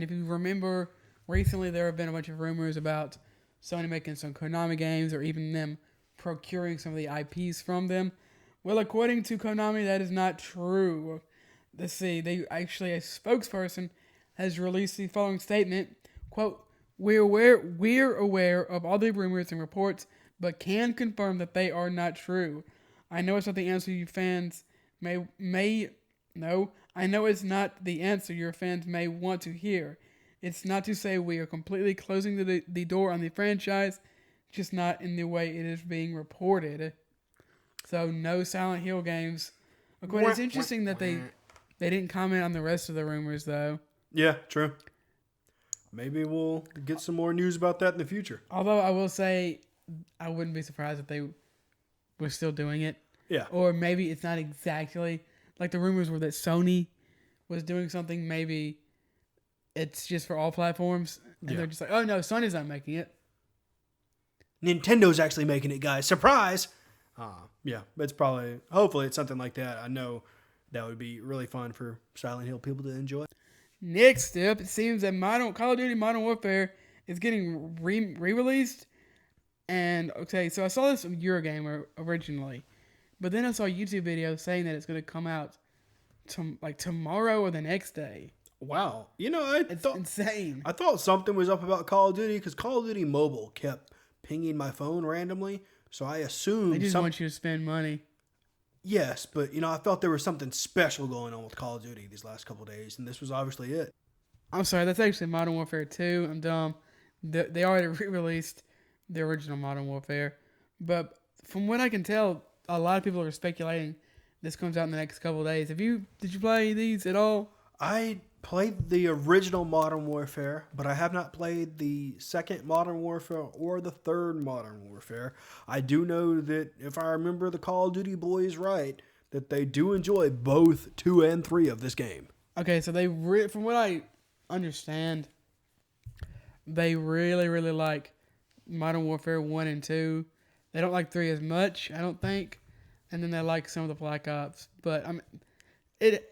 If you remember, recently there have been a bunch of rumors about Sony making some Konami games or even them procuring some of the IPs from them. Well, according to Konami, that is not true. Let's see, a spokesperson has released the following statement, quote, We're aware of all the rumors and reports, but can confirm that they are not true. I know it's not the answer you fans I know it's not the answer your fans may want to hear. It's not to say we are completely closing the door on the franchise, just not in the way it is being reported. So no Silent Hill games. Of course, it's interesting that they didn't comment on the rest of the rumors, though. Yeah, true. Maybe we'll get some more news about that in the future. Although I will say, I wouldn't be surprised if they were still doing it. Yeah. Or maybe it's not exactly like the rumors were that Sony was doing something. Maybe it's just for all platforms, and they're just like, "Oh no, Sony's not making it." Nintendo's actually making it, guys. Surprise! Yeah, it's probably, hopefully it's something like that. I know that would be really fun for Silent Hill people to enjoy. Next up, it seems that Call of Duty Modern Warfare is getting re-released. And, okay, so I saw this on Eurogamer originally. But then I saw a YouTube video saying that it's going to come out tomorrow or the next day. Wow. It's insane. I thought something was up about Call of Duty because Call of Duty Mobile kept pinging my phone randomly. So I assumed they just want you to spend money. Yes, but I felt there was something special going on with Call of Duty these last couple of days, and this was obviously it. I'm sorry, that's actually Modern Warfare 2. I'm dumb. They already re-released the original Modern Warfare. But from what I can tell, a lot of people are speculating this comes out in the next couple of days. Did you play these at all? I played the original Modern Warfare, but I have not played the second Modern Warfare or the third Modern Warfare. I do know that if I remember the Call of Duty boys right, that they do enjoy both 2 and 3 of this game. Okay, so from what I understand, they really, really like Modern Warfare 1 and 2. They don't like 3 as much, I don't think. And then they like some of the Black Ops. But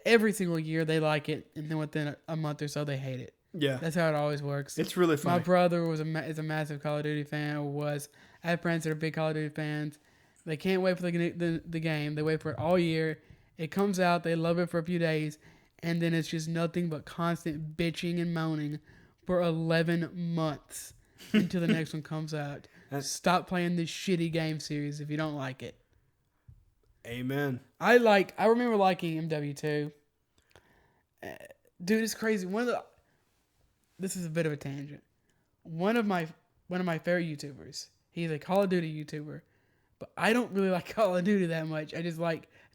every single year they like it, and then within a month or so they hate it. Yeah. That's how it always works. It's really funny. My brother is a massive Call of Duty fan, or was. I have friends that are big Call of Duty fans. They can't wait for the game. They wait for it all year. It comes out. They love it for a few days. And then it's just nothing but constant bitching and moaning for 11 months until the next one comes out. Stop playing this shitty game series if you don't like it. Amen. I remember liking MW2. Dude, it's crazy. This is a bit of a tangent. One of my favorite YouTubers. He's a Call of Duty YouTuber, but I don't really like Call of Duty that much. I just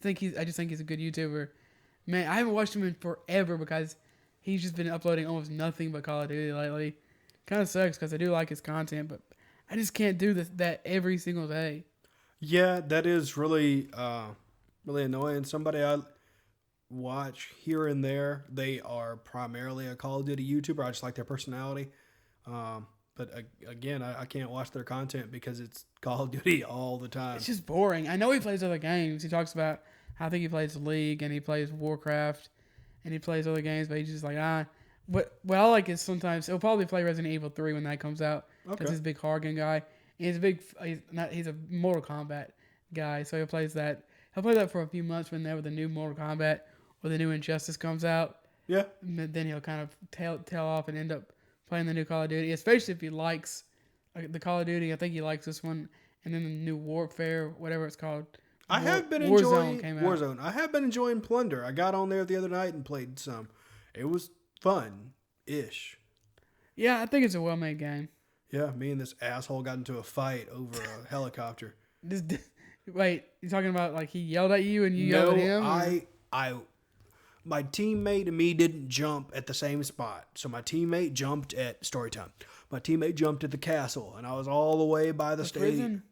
think he's a good YouTuber. Man, I haven't watched him in forever because he's just been uploading almost nothing but Call of Duty lately. Kind of sucks because I do like his content, but I just can't do that every single day. Yeah, that is really really annoying. Somebody I watch here and there, they are primarily a Call of Duty YouTuber. I just like their personality. But again, I can't watch their content because it's Call of Duty all the time. It's just boring. I know he plays other games. He talks about how I think he plays League and he plays Warcraft and he plays other games, but he's just like, What I like is sometimes he'll probably play Resident Evil 3 when that comes out. Because he's a big horror game guy. He's a Mortal Kombat guy, so he plays that. He'll play that for a few months whenever the new Mortal Kombat or the new Injustice comes out. Yeah. And then he'll kind of tail off and end up playing the new Call of Duty, especially if he likes the Call of Duty. I think he likes this one, and then the new Warfare, whatever it's called. I have been enjoying Warzone. I have been enjoying Plunder. I got on there the other night and played some. It was fun-ish. Yeah, I think it's a well-made game. Yeah, me and this asshole got into a fight over a helicopter. Wait, you talking about like he yelled at you and you yelled at him? No, my teammate and me didn't jump at the same spot. So my teammate jumped at Storytime. My teammate jumped at the castle, and I was all the way by the stadium.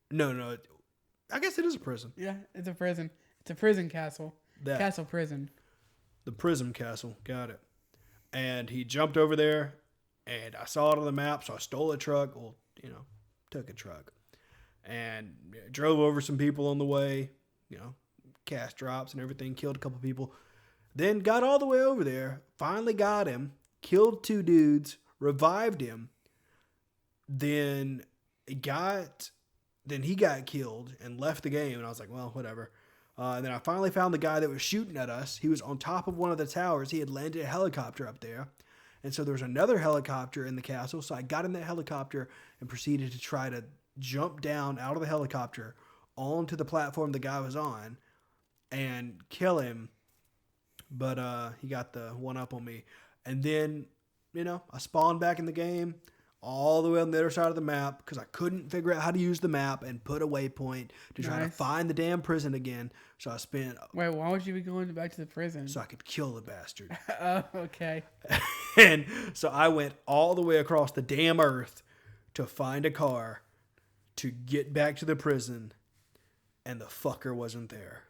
Prison? No. I guess it is a prison. Yeah, it's a prison. It's a prison castle. That. Castle prison. The Prism Castle. Got it. And he jumped over there, and I saw it on the map, so I stole a truck. Well, took a truck. And drove over some people on the way. Cast drops and everything. Killed a couple people. Then got all the way over there. Finally got him. Killed 2 dudes. Revived him. Then he got killed and left the game. And I was like, well, whatever. And then I finally found the guy that was shooting at us. He was on top of one of the towers. He had landed a helicopter up there. And so there was another helicopter in the castle. So I got in that helicopter and proceeded to try to jump down out of the helicopter onto the platform the guy was on and kill him. But he got the one up on me. And then, I spawned back in the game all the way on the other side of the map because I couldn't figure out how to use the map and put a waypoint to try to find the damn prison again. So I spent... Wait, why would you be going back to the prison? So I could kill the bastard. Oh, okay. And so I went all the way across the damn earth to find a car to get back to the prison, and the fucker wasn't there.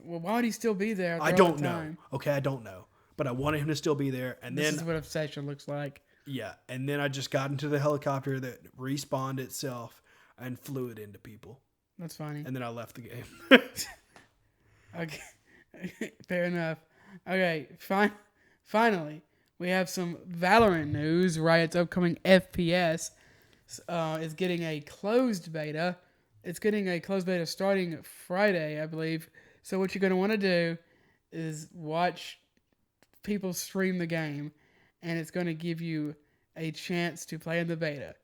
Why would he still be there? I don't know. Okay, I don't know. But I wanted him to still be there. And this is what obsession looks like. Yeah, and then I just got into the helicopter that respawned itself and flew it into people. That's funny. And then I left the game. Okay, fair enough. Okay, finally, we have some Valorant news. Riot's upcoming FPS is getting a closed beta. It's getting a closed beta starting Friday, I believe. So what you're going to want to do is watch people stream the game, and it's going to give you a chance to play in the beta.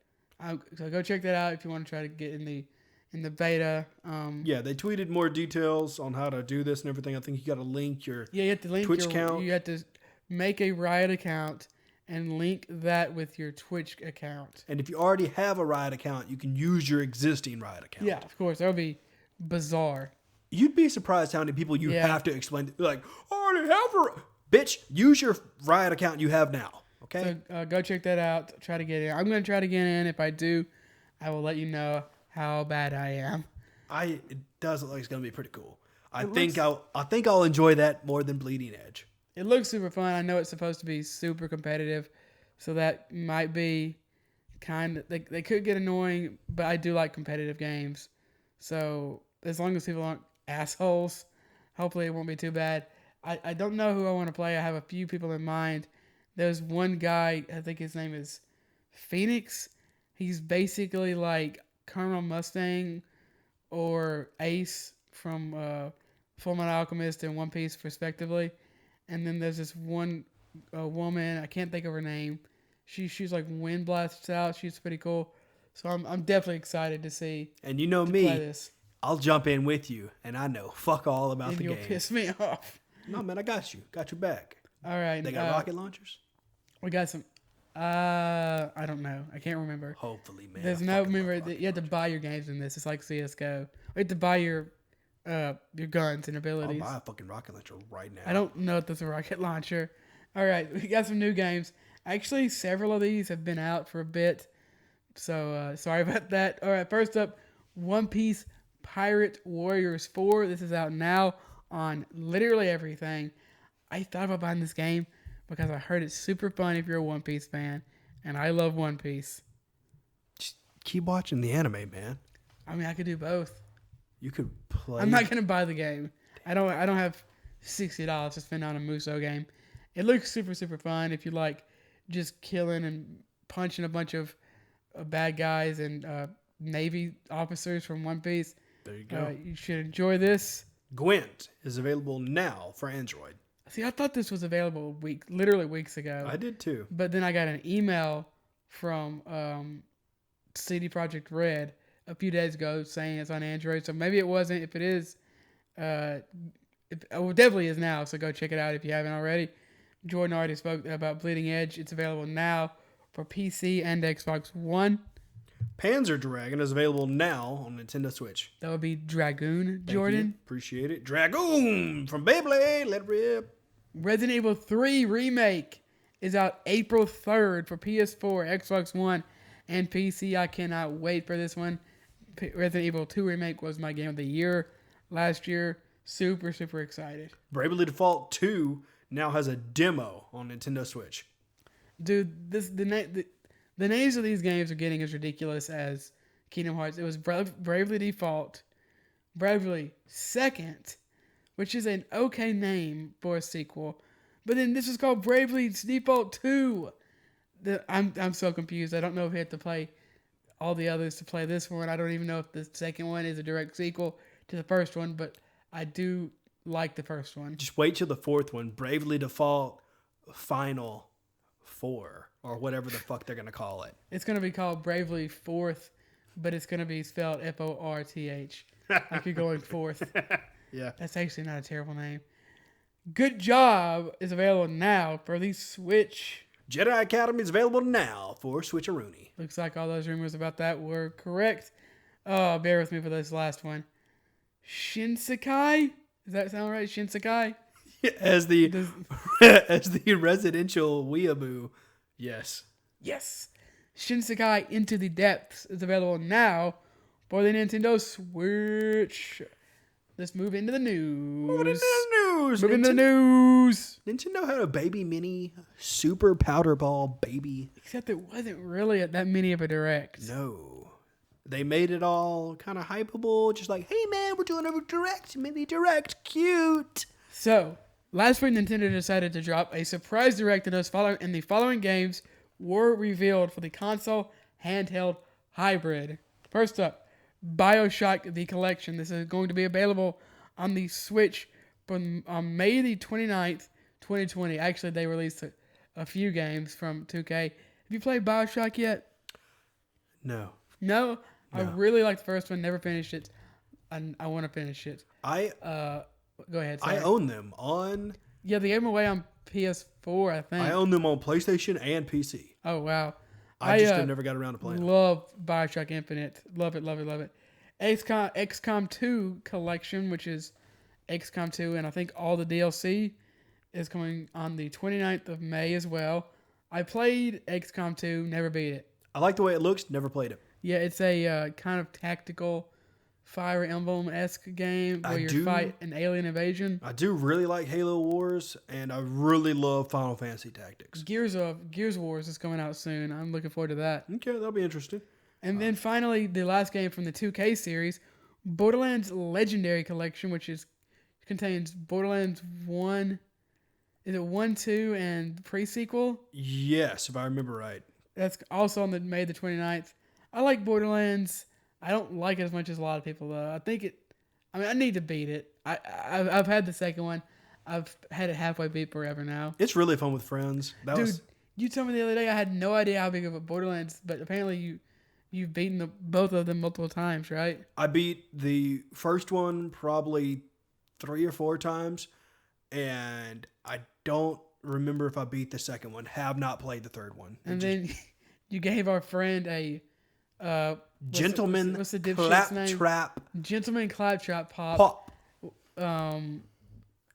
So go check that out if you want to try to get in the beta. Yeah, they tweeted more details on how to do this and everything. I think you got to link your you have to link Twitch your account. You have to make a Riot account and link that with your Twitch account. And if you already have a Riot account, you can use your existing Riot account. Yeah, of course. That would be bizarre. You'd be surprised how many people you Yeah. have to explain. Like, I already have a... Bitch, use your Riot account you have now. Okay? So go check that out. Try to get in. I'm going to try to get in. If I do, I will let you know how bad I am. It does look like it's going to be pretty cool. I think I'll enjoy that more than Bleeding Edge. It looks super fun. I know it's supposed to be super competitive, so that might be kind of... They could get annoying, but I do like competitive games. So as long as people aren't assholes, hopefully it won't be too bad. I don't know who I want to play. I have a few people in mind. There's one guy, I think his name is Phoenix. He's basically like Colonel Mustang or Ace from Fullmetal Alchemist and One Piece, respectively. And then there's this one woman, I can't think of her name. She's like Wind Blasts Out. She's pretty cool. So I'm definitely excited to see. And you know play me, this. I'll jump in with you, and I know fuck all about And the you'll game. piss me off. No, man, I got you. Got your back. All right. They got rocket launchers? We got some. I don't know. I can't remember. Hopefully, man. There's no remember. You have to buy your games in this. It's like CS:GO. You have to buy your guns and I'll abilities. buy a fucking rocket launcher right now. I don't know if there's a rocket launcher. All right, we got some new games. Actually, several of these have been out for a bit, so sorry about that. All right, first up, One Piece Pirate Warriors 4. This is out now on literally everything. I thought about buying this game because I heard it's super fun if you're a One Piece fan, and I love One Piece. Just keep watching the anime, man. I mean, I could do both. You could play. I'm not gonna buy the game. I don't have $60 to spend on a Muso game. It looks super fun if you like just killing and punching a bunch of bad guys and Navy officers from One Piece. There you go. You should enjoy this. Gwent is available now for Android. See, I thought this was available literally weeks ago. I did too. But then I got an email from CD Projekt Red a few days ago saying it's on Android. So maybe it wasn't. If it is, it definitely is now. So go check it out if you haven't already. Jordan already spoke about Bleeding Edge. It's available now for PC and Xbox One. Panzer Dragon is available now on Nintendo Switch. That would be Dragoon, Thank Jordan. you. Appreciate it. Dragoon from Beyblade. Let it rip. Resident Evil 3 Remake is out April 3rd for PS4, Xbox One, and PC. I cannot wait for this one. Resident Evil 2 Remake was my game of the year last year. Super excited. Bravely Default 2 now has a demo on Nintendo Switch. Dude, the names of these games are getting as ridiculous as Kingdom Hearts. It was Bravely Default, Bravely Second, which is an okay name for a sequel. But then this is called Bravely Default 2. I'm so confused. I don't know if you have to play all the others to play this one. I don't even know if the second one is a direct sequel to the first one, but I do like the first one. Just wait till the fourth one, Bravely Default Final 4, or whatever the fuck they're going to call it. It's going to be called Bravely Fourth, but it's going to be spelled Forth. Like you're going forth. Yeah. That's actually not a terrible name. Good Job is available now for the Switch. Jedi Academy is available now for Switcheroony. Looks like all those rumors about that were correct. Oh, bear with me for this last one. Shinsekai? Does that sound right? Shinsekai? As the as the residential weeaboo, yes. Yes. Shinsekai Into the Depths is available now for the Nintendo Switch. Let's move into the news. news. Moving the news. Nintendo had a baby mini super powder ball baby. Except it wasn't really that mini of a direct. No. They made it all kind of hypeable, just like, hey man, we're doing a direct, mini direct, cute. So, last week Nintendo decided to drop a surprise direct, and the following games were revealed for the console handheld hybrid. First up, BioShock the Collection. This is going to be available on the Switch from May the 29th, 2020. Actually, they released a few games from 2K. Have you played BioShock yet? No. No? I really like the first one. Never finished it. I want to finish it. Go ahead. Sorry. I own them on... Yeah, they gave them away on PS4, I think. I own them on PlayStation and PC. Oh, wow. I just have never got around to playing them. Love BioShock Infinite. Love it, love it, love it. XCOM 2 Collection, which is XCOM 2, and I think all the DLC is coming on the 29th of May as well. I played XCOM 2, never beat it. I like the way it looks, never played it. Yeah, it's a kind of tactical Fire Emblem-esque game where you fight an alien invasion. I do really like Halo Wars, and I really love Final Fantasy Tactics. Gears Wars is coming out soon. I'm looking forward to that. Okay, that'll be interesting. And then finally, the last game from the 2K series, Borderlands Legendary Collection, which contains Borderlands 1, is it 1, 2, and pre-sequel? Yes, if I remember right. That's also on May the 29th. I like Borderlands. I don't like it as much as a lot of people, though. I need to beat it. I've had the second one. I've had it halfway beat forever now. It's really fun with friends. Dude, you told me the other day I had no idea how big of a Borderlands, but apparently you've beaten both of them multiple times, right? I beat the first one probably 3 or 4 times, and I don't remember if I beat the second one. Have not played the third one. And then you gave our friend a Gentleman what's the dipshit's name? Claptrap. Gentleman Claptrap Pop. And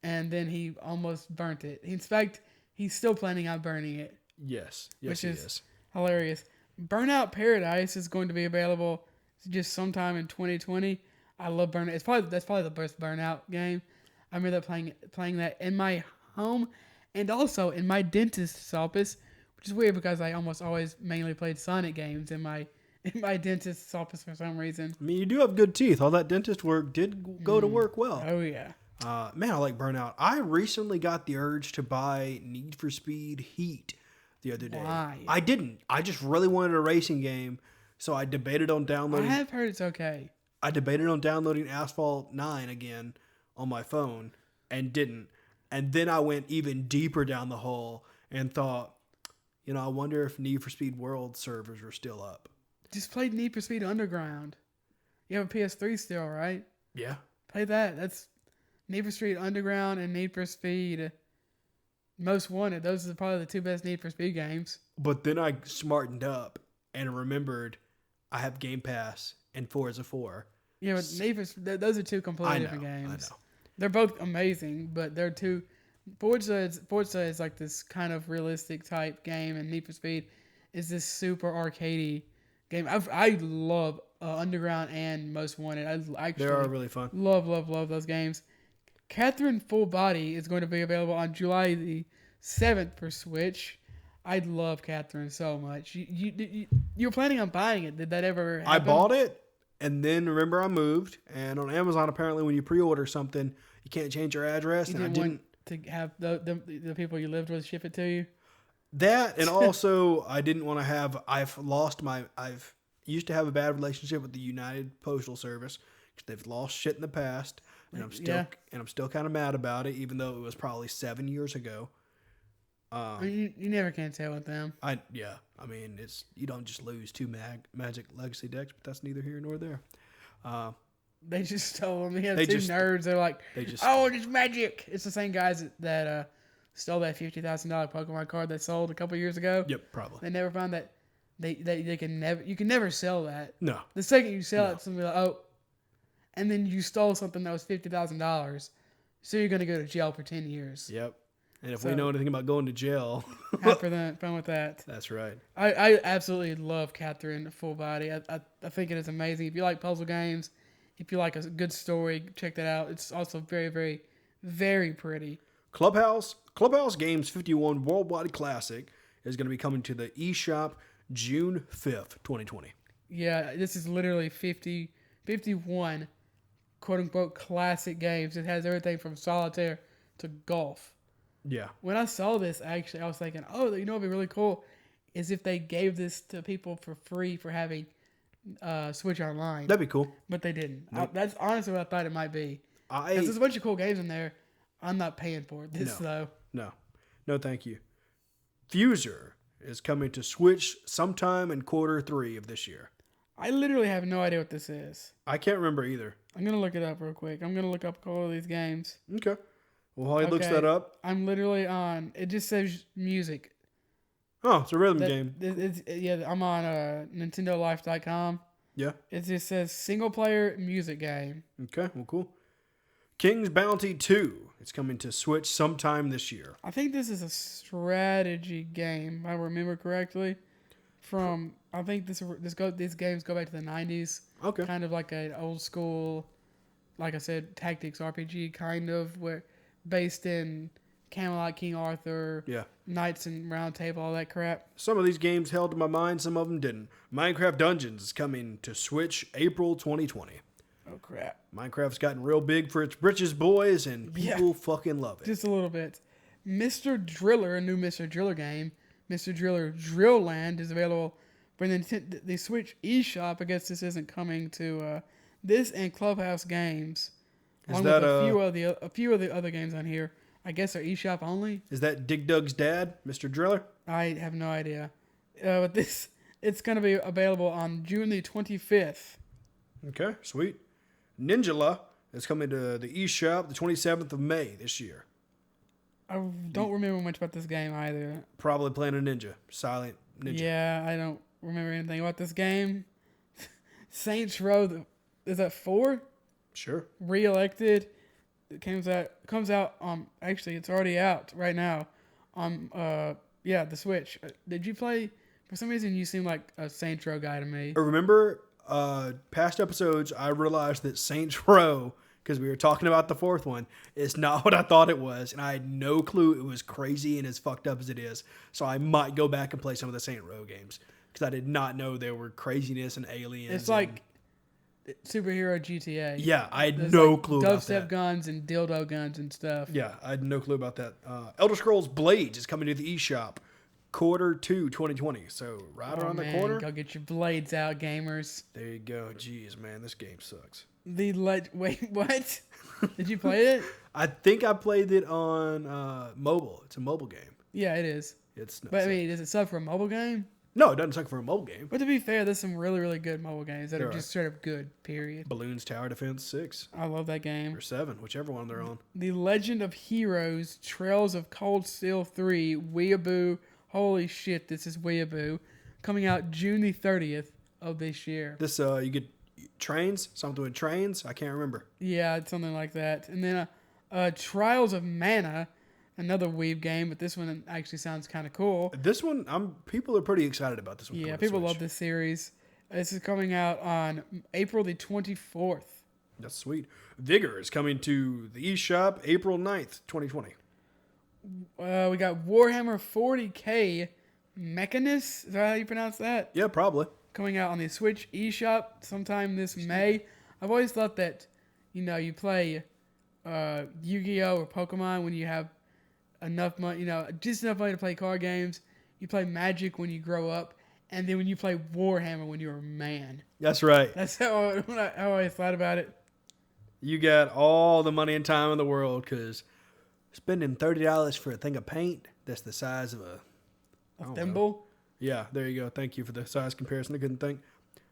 then he almost burnt it. In fact, he's still planning on burning it. Yes, which he is hilarious. Burnout Paradise is going to be available just sometime in 2020. I love Burnout. That's probably the best Burnout game. I remember playing that in my home and also in my dentist's office, which is weird because I almost always mainly played Sonic games in my dentist's office for some reason. I mean, you do have good teeth. All that dentist work did go to work well. Oh, yeah. Man, I like Burnout. I recently got the urge to buy Need for Speed Heat the other day. Why? I didn't. I just really wanted a racing game, so I debated on downloading. I have heard it's okay. I debated on downloading Asphalt 9 again on my phone and didn't. And then I went even deeper down the hole and thought, I wonder if Need for Speed World servers are still up. Just play Need for Speed Underground. You have a PS3 still, right? Yeah. Play that. That's Need for Speed Underground and Need for Speed Most Wanted. Those are probably the 2 best Need for Speed games. But then I smartened up and remembered I have Game Pass and Forza 4. Yeah, but those are 2 completely different games. I know. They're both amazing, but they're 2. Forza is like this kind of realistic type game, and Need for Speed is this super arcadey game. I love Underground and Most Wanted. I actually they are really fun. Love those games. Catherine Full Body is going to be available on July the 7th for Switch. I love Catherine so much. You were planning on buying it. Did that ever happen? I bought it, and then remember I moved, and on Amazon apparently when you pre-order something, you can't change your address, and I didn't want to have the people you lived with ship it to you. That, and also I didn't want to have. I've used to have a bad relationship with the United Postal Service because they've lost shit in the past, and I'm still kind of mad about it, even though it was probably 7 years ago. You never can tell with them. I mean, you don't just lose 2 Magic Legacy decks, but that's neither here nor there. They just stole them. They have 2 nerds. They're like, it's magic. It's the same guys that stole that $50,000 Pokemon card that sold a couple years ago. Yep, probably. They never found that. They can never. You can never sell that. No. The second you sell it, somebody like, and then you stole something that was $50,000, so you're gonna go to jail for 10 years. Yep. And if we know anything about going to jail, have fun with that. That's right. I absolutely love Catherine Full Body. I think it is amazing. If you like puzzle games, if you like a good story, check that out. It's also very, very, Very pretty. Clubhouse Games 51 Worldwide Classic is going to be coming to the eShop June 5th, 2020. Yeah, this is literally 51 quote-unquote classic games. It has everything from solitaire to golf. Yeah. When I saw this, actually, I was thinking, oh, you know what would be really cool is if they gave this to people for free for having Switch Online. That'd be cool. But they didn't. Nope. That's honestly what I thought it might be. There's a bunch of cool games in there. I'm not paying for it. No, thank you. Fuser is coming to Switch sometime in Q3 of this year. I literally have no idea what this is. I can't remember either. I'm going to look it up real quick. I'm going to look up all of these games. Okay. Well, while he looks that up. I'm literally on, it just says music. Oh, it's a rhythm game. I'm on NintendoLife.com. Yeah. It just says single player music game. Okay, well, cool. King's Bounty 2. It's coming to Switch sometime this year. I think this is a strategy game, if I remember correctly. I think these games go back to the 90s. Okay. Kind of like an old school, like I said, tactics RPG kind of, based in Camelot, King Arthur, Knights and Round Table, all that crap. Some of these games held to my mind, some of them didn't. Minecraft Dungeons is coming to Switch April 2020. Oh, crap. Minecraft's gotten real big for its britches, boys, and people fucking love it. Just a little bit. Mr. Driller, a new Mr. Driller game, Mr. Driller Drill Land, is available for the Switch eShop. I guess this isn't coming to this and Clubhouse Games. Is that a few of the other games on here? I guess are eShop only. Is that Dig Dug's dad, Mr. Driller? I have no idea. But it's going to be available on June the 25th. Okay, sweet. Ninjala is coming to the eShop the 27th of May this year. I don't remember much about this game either. Probably playing a ninja. Silent ninja. Yeah, I don't remember anything about this game. Saints Row, is that 4? Sure. Re-elected. It comes out actually it's already out right now on the Switch. Did you play? For some reason you seem like a Saints Row guy to me. I remember past episodes I realized that Saints Row, because we were talking about the fourth one, is not what I thought it was, and I had no clue it was crazy and as fucked up as it is. So I might go back and play some of the Saints Row games because I did not know there were craziness and aliens. It's like superhero GTA. Yeah, I had no clue about that. Dubstep guns and dildo guns and stuff. Yeah, I had no clue about that. Elder Scrolls Blades is coming to the eShop Q2 2020. So around the corner. Go get your blades out, gamers. There you go. Jeez, man, this game sucks. Wait, what? Did you play it? I think I played it on mobile. It's a mobile game. Yeah, it is. It's not. But I mean, does it suck for a mobile game? No, it doesn't suck for a mobile game. But to be fair, there's some really, really good mobile games that are just straight up good, period. Balloons Tower Defense 6. I love that game. Or 7, whichever one they're on. The Legend of Heroes, Trails of Cold Steel 3, Weeaboo. Holy shit, this is Weeaboo. Coming out June the 30th of this year. This, you get trains? Something with trains? I can't remember. Yeah, it's something like that. And then Trials of Mana, another Weeb game, but this one actually sounds kind of cool. This one, people are pretty excited about this one. Yeah, people love this series. This is coming out on April the 24th. That's sweet. Vigor is coming to the eShop April 9th, 2020. We got Warhammer 40k Mechanist. Is that how you pronounce that? Yeah, probably. Coming out on the Switch eShop sometime this May. I've always thought that, you play Yu-Gi-Oh! Or Pokemon when you have enough money, just enough money to play card games. You play Magic when you grow up, and then when you play Warhammer when you're a man. That's right. That's how I always thought about it. You got all the money and time in the world because spending $30 for a thing of paint that's the size of a thimble? Yeah, there you go. Thank you for the size comparison. I couldn't think.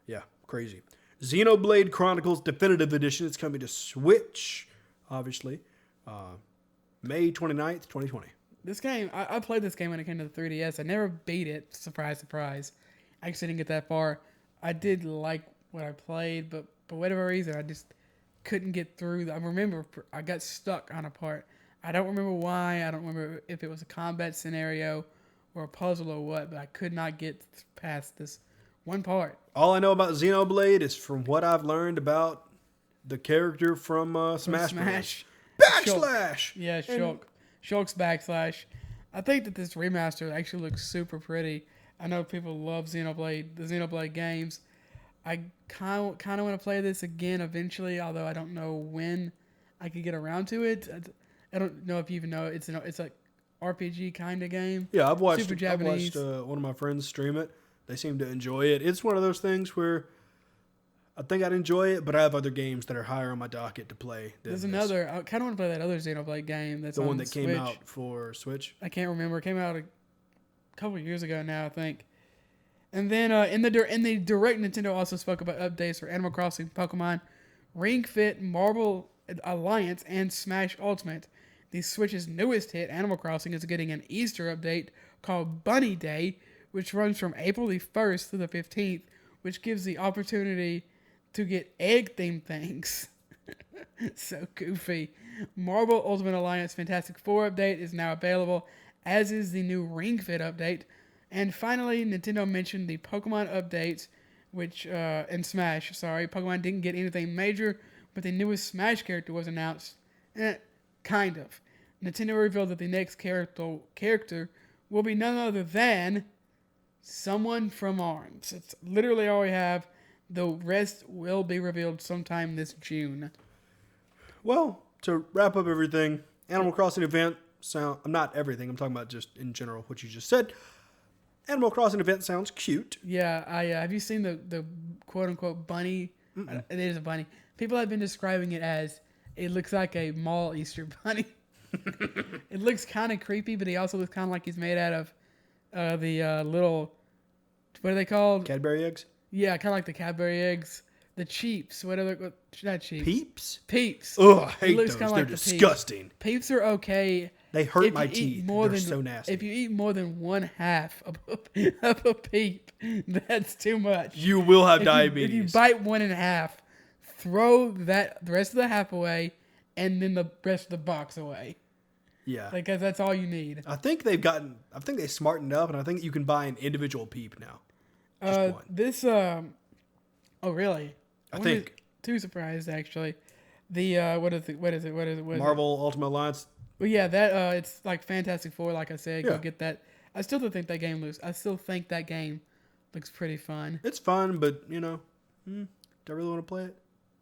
Yeah, crazy. Xenoblade Chronicles Definitive Edition. It's coming to Switch, obviously. May 29th, 2020. This game, I played this game when it came to the 3DS. I never beat it. Surprise, surprise. I actually didn't get that far. I did like what I played, but for whatever reason, I just couldn't get through. I remember I got stuck on a part. I don't remember why. I don't remember if it was a combat scenario or a puzzle or what, but I could not get past this one part. All I know about Xenoblade is from what I've learned about the character from Smash Bros. Backslash! Yeah, Shulk's backslash. I think that this remaster actually looks super pretty. I know people love the Xenoblade games. I kind of want to play this again eventually, although I don't know when I could get around to it. I don't know if you even know it's like RPG kind of game. Yeah, I've watched Super Japanese. one of my friends stream it. They seem to enjoy it. It's one of those things where I think I'd enjoy it, but I have other games that are higher on my docket to play. There's another. I kind of want to play that other Xenoblade game. That's the on one that Switch. came out for Switch. I can't remember. It came out a couple of years ago now, I think. And then in the direct, Nintendo also spoke about updates for Animal Crossing, Pokemon, Ring Fit, Marvel Alliance, and Smash Ultimate. The Switch's newest hit, Animal Crossing, is getting an Easter update called Bunny Day, which runs from April the 1st through the 15th, which gives the opportunity to get egg-themed things. So goofy. Marvel Ultimate Alliance Fantastic Four update is now available, as is the new Ring Fit update. And finally, Nintendo mentioned the Pokemon updates, which, and Smash, Pokemon didn't get anything major, but the newest Smash character was announced. Kind of. Nintendo revealed that the next character will be none other than someone from ARMS. It's literally all we have. The rest will be revealed sometime this June. Well, to wrap up everything, Animal Crossing event not everything. I'm talking about just in general what you just said. Animal Crossing event sounds cute. Yeah, have you seen the quote unquote bunny? It is a bunny. People have been describing it as it looks like a mall Easter bunny. It looks kind of creepy, but he also looks kind of like he's made out of the little, what are they called? Cadbury eggs? Yeah, kind of like the Cadbury eggs. The Cheeps. Not Cheeps. Peeps? Peeps. Oh, I hate those. They're They're disgusting. Peeps are okay. They hurt my teeth. They're so nasty. If you eat more than one half of a peep, that's too much. You will have diabetes. If you bite one in half, throw the rest of the half away, and then the rest of the box away. Yeah. Because that's all you need. I think they smartened up, and I think you can buy an individual peep now. Just one. Oh really? I think. Too surprised actually. The what is it? Marvel Ultimate Alliance. Well, yeah, that it's like Fantastic Four. Like I said, Yeah. Go get that. I still think that game looks pretty fun. It's fun, but do I really want to play it?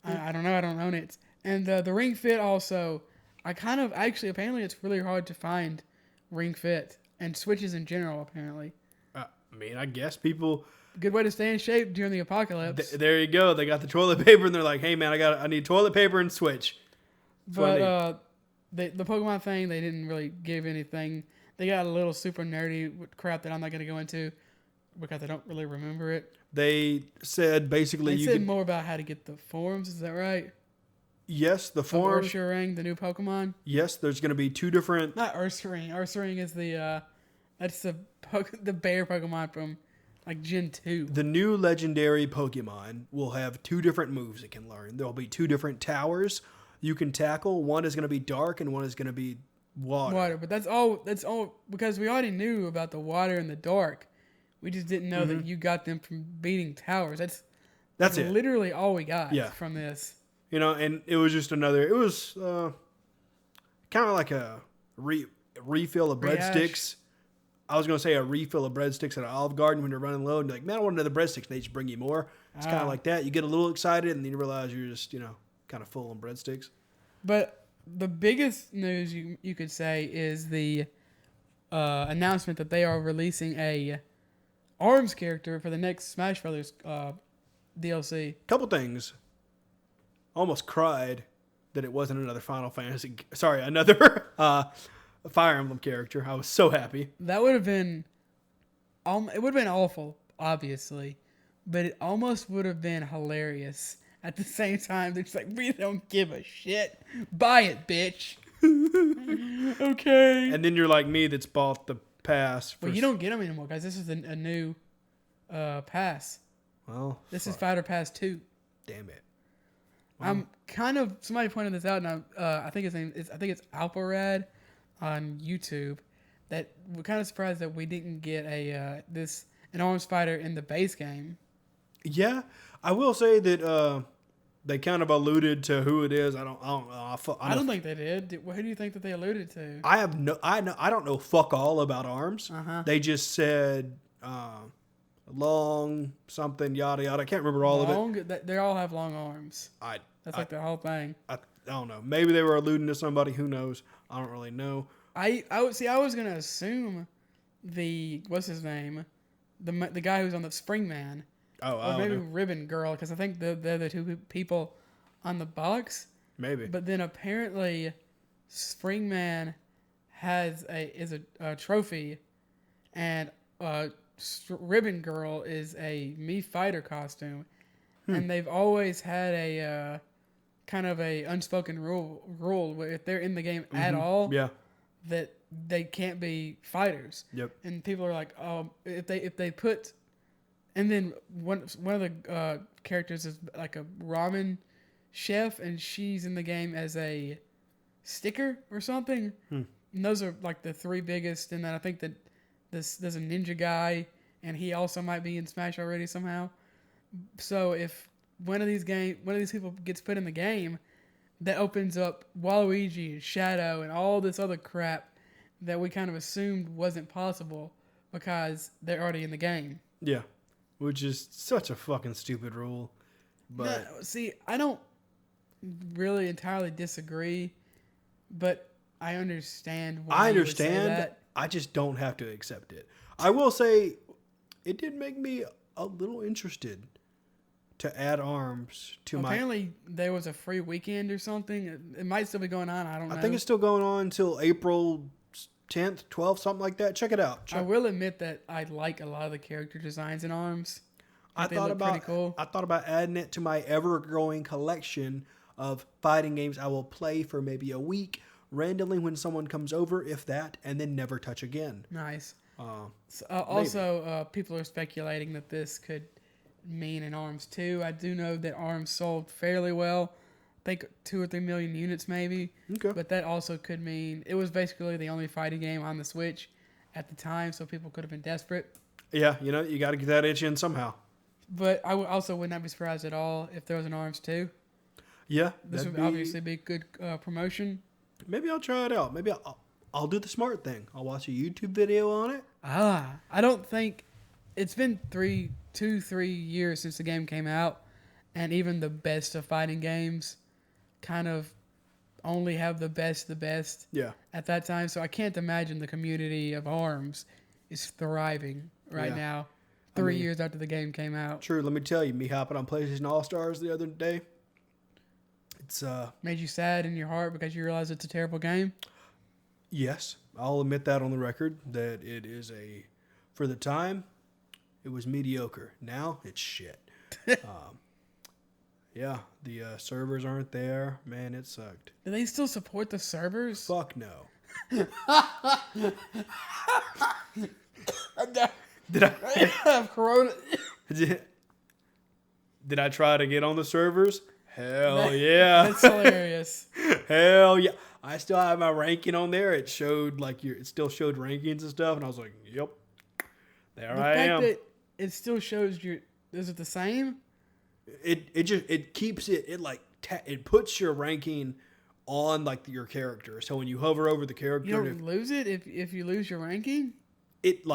I don't know. I don't own it. And the Ring Fit also, apparently it's really hard to find Ring Fit and Switches in general. Apparently, I guess people. Good way to stay in shape during the apocalypse. There you go. They got the toilet paper, and they're like, "Hey man, I need toilet paper and Switch." But the Pokemon thing, they didn't really give anything. They got a little super nerdy crap that I'm not going to go into because I don't really remember it. They said basically they said more about how to get the forms. Is that right? Yes, the form. Ursaring, the new Pokemon. Yes, there's going to be two different. Not Ursaring. Ursaring is that's the bear Pokemon from like Gen 2. The new legendary Pokemon will have two different moves it can learn. There'll be two different towers you can tackle. One is going to be dark and one is going to be water. But that's all because we already knew about the water and the dark. We just didn't know that you got them from beating towers. That's it. Literally all we got from this. And it was just it was kind of like a refill of breadsticks. I was going to say a refill of breadsticks at an Olive Garden when you're running low and you're like, man, I want another breadsticks. They just bring you more. It's kind of like that. You get a little excited and then you realize you're just, kind of full on breadsticks. But the biggest news you could say is the announcement that they are releasing a ARMS character for the next Smash Brothers DLC. Couple things. Almost cried that it wasn't another another Fire Emblem character. I was so happy. That would have been, it would have been awful, obviously, but it almost would have been hilarious at the same time. They're just like, we don't give a shit. Buy it, bitch. Okay. And then you're like me that's bought the pass. Well, you don't get them anymore, guys. This is a new pass. Well, this is Fighter Pass 2. Damn it. I'm somebody pointed this out, and I think it's Alparad on YouTube. That we're kind of surprised that we didn't get an ARMS fighter in the base game. Yeah, I will say that they kind of alluded to who it is. I don't know. I don't think they did. Who do you think that they alluded to? I don't know fuck all about ARMS. They just said long something yada yada. I can't remember all of it. They all have long arms. That's like the whole thing. I don't know. Maybe they were alluding to somebody. Who knows? I don't really know. I was gonna assume what's his name, the guy who's on the Spring Man. Or maybe Ribbon Girl, because I think they're the two people on the box. Maybe. But then apparently, Spring Man is a trophy, and Ribbon Girl is a Mii Fighter costume, and they've always had a kind of a unspoken rule where if they're in the game at all, that they can't be fighters. Yep. And people are like, oh, if they put. And then one of the characters is like a ramen chef, and she's in the game as a sticker or something. And those are like the three biggest. And then I think that there's a ninja guy, and he also might be in Smash already somehow. So if one of these people gets put in the game, that opens up Waluigi and Shadow and all this other crap that we kind of assumed wasn't possible because they're already in the game. Yeah. Which is such a fucking stupid rule. But no, see, I don't really entirely disagree, but I understand why you would say that. I just don't have to accept it. I will say it did make me a little interested to add ARMS to Apparently, there was a free weekend or something. It might still be going on. I don't know. I think it's still going on until April 10th, 12th, something like that. Check it out. I will admit that I like a lot of the character designs in ARMS. I thought about adding it to my ever-growing collection of fighting games I will play for maybe a week, randomly when someone comes over, if that, and then never touch again. Nice. Also, people are speculating that this could mean in ARMS 2. I do know that ARMS sold fairly well. I think 2 or 3 million units maybe. Okay. But that also could mean it was basically the only fighting game on the Switch at the time, so people could have been desperate. Yeah, you got to get that itch in somehow. But I also would not be surprised at all if there was an ARMS 2. Yeah. This would obviously be good promotion. Maybe I'll try it out. Maybe I'll do the smart thing. I'll watch a YouTube video on it. I don't think... It's been 3 years since the game came out, and even the best of fighting games kind of only have the best at that time. So I can't imagine the community of ARMS is thriving now, 3 years after the game came out. True. Let me tell you, me hopping on PlayStation All-Stars the other day, it's made you sad in your heart because you realize it's a terrible game? Yes. I'll admit that on the record, that it is for the time, it was mediocre. Now it's shit. Yeah, the servers aren't there. Man, it sucked. Do they still support the servers? Fuck no. Did I have corona? Did I try to get on the servers? Hell yeah. That's hilarious. Hell yeah. I still have my ranking on there. It showed it still showed rankings and stuff, and I was like, yep. There I am. The fact that it still shows is it the same? It keeps it it puts your ranking on your character. So when you hover over the character, you don't lose it if you lose your ranking. It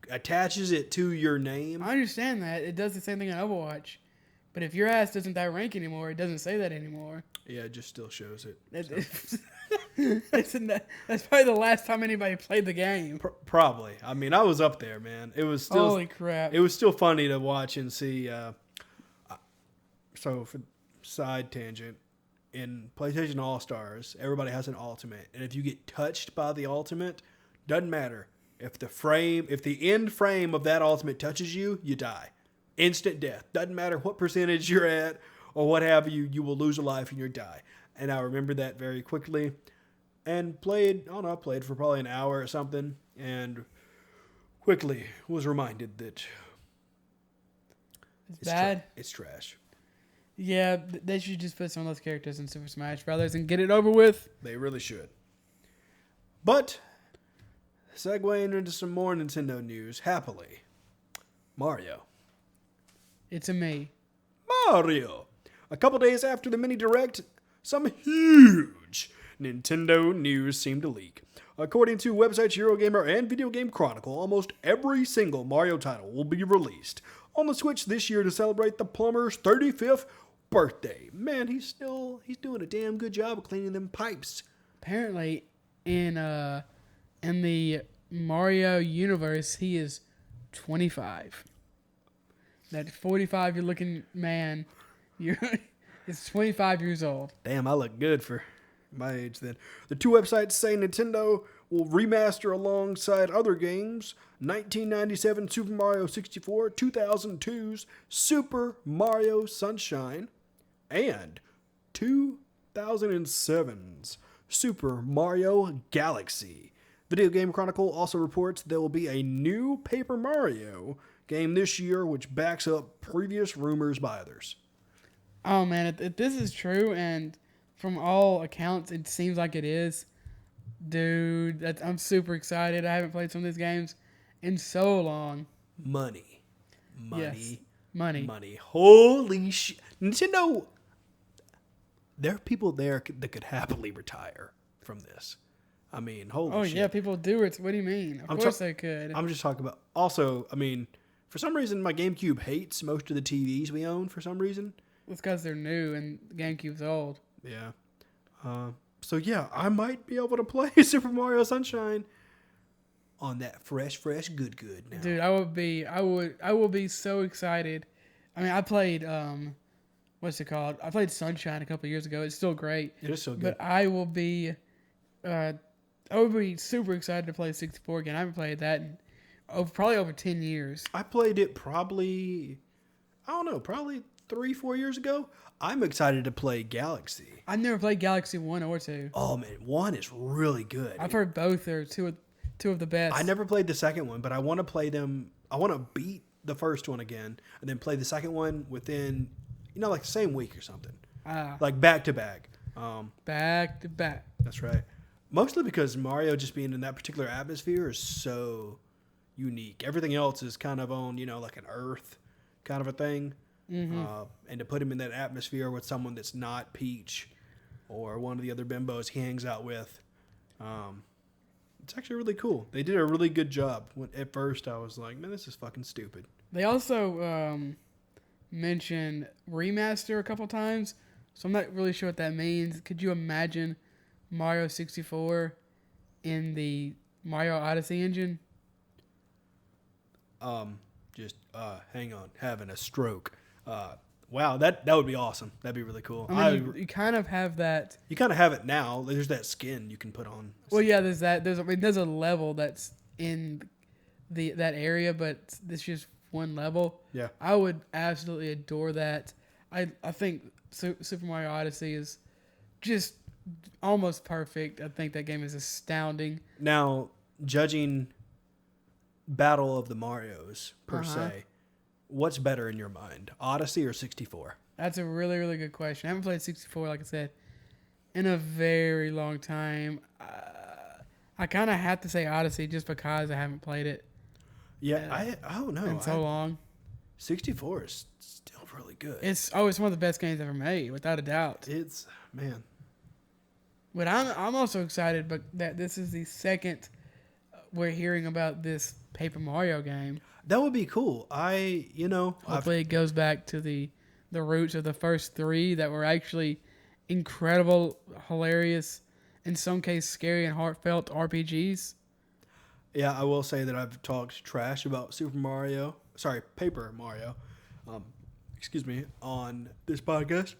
attaches it to your name. I understand that it does the same thing in Overwatch, but if your ass doesn't die rank anymore, it doesn't say that anymore. Yeah, it just still shows it. That's probably the last time anybody played the game. Probably. I mean, I was up there, man. It was still holy crap. It was still funny to watch and see. So, for side tangent, in PlayStation All-Stars, everybody has an ultimate, and if you get touched by the ultimate, doesn't matter. If the end frame of that ultimate touches you, you die. Instant death. Doesn't matter what percentage you're at or what have you, you will lose a life and you'll die. And I remember that very quickly. And played for probably an hour or something, and quickly was reminded that it's bad. It's trash. Yeah, they should just put some of those characters in Super Smash Brothers and get it over with. They really should. But, segueing into some more Nintendo news, happily, Mario. It's a me. Mario! A couple days after the mini direct, some huge Nintendo news seemed to leak. According to websites Eurogamer and Video Game Chronicle, almost every single Mario title will be released on the Switch this year to celebrate the plumber's 35th birthday. Man, he's doing a damn good job of cleaning them pipes. Apparently, in the Mario universe, he is 25. That 45-year-looking man, is 25 years old. Damn, I look good for my age then. The two websites say Nintendo will remaster alongside other games 1997 Super Mario 64, 2002's Super Mario Sunshine, and 2007's Super Mario Galaxy. Video Game Chronicle also reports there will be a new Paper Mario game this year, which backs up previous rumors by others. Oh man, if this is true, and from all accounts, it seems like it is, dude. I'm super excited. I haven't played some of these games in so long. Money. Yes. Money. Holy shit. Nintendo, there are people there that could happily retire from this. I mean, holy shit. Oh, yeah, people do it. What do you mean? Of course they could. I'm just talking about... Also, I mean, for some reason, my GameCube hates most of the TVs we own for some reason. It's because they're new and the GameCube's old. Yeah. So, yeah, I might be able to play Super Mario Sunshine on that fresh good now. Dude, I will be so excited. I mean, I played... what's it called? I played Sunshine a couple of years ago. It's still great. It is so good. But I will be super excited to play 64 again. I haven't played that in probably over 10 years. I played it probably 3-4 years ago. I'm excited to play Galaxy. I've never played Galaxy 1 or 2. Oh, man. 1 is really good. I've heard both are two of the best. I never played the second one, but I want to play them. I want to beat the first one again and then play the second one within... like the same week or something. Like back to back. Back to back. That's right. Mostly because Mario just being in that particular atmosphere is so unique. Everything else is kind of on, like an Earth kind of a thing. Mm-hmm. And to put him in that atmosphere with someone that's not Peach or one of the other bimbos he hangs out with, it's actually really cool. They did a really good job. At first I was like, man, this is fucking stupid. They also... mentioned remaster a couple times, so I'm not really sure what that means. Could you imagine Mario 64 in the Mario Odyssey engine? Hang on, having a stroke. Wow, that would be awesome. That'd be really cool. I mean, you kind of have that. You kind of have it now. There's that skin you can put on. Well, yeah, there's that. There's a level that's in that area, but it's just one level. Yeah, I would absolutely adore that. I think Super Mario Odyssey is just almost perfect. I think that game is astounding. Now, judging Battle of the Marios per se, what's better in your mind, Odyssey or 64? That's a really, really good question. I haven't played 64, like I said, in a very long time. I kind of have to say Odyssey just because I haven't played it. Yeah, I don't know. In so long. 64 is still really good. It's one of the best games ever made, without a doubt. It's, man. But I'm also excited, but that this is the second we're hearing about this Paper Mario game. That would be cool. Hopefully it goes back to the roots of the first three that were actually incredible, hilarious, in some cases scary and heartfelt RPGs. Yeah, I will say that I've talked trash about Paper Mario, on this podcast.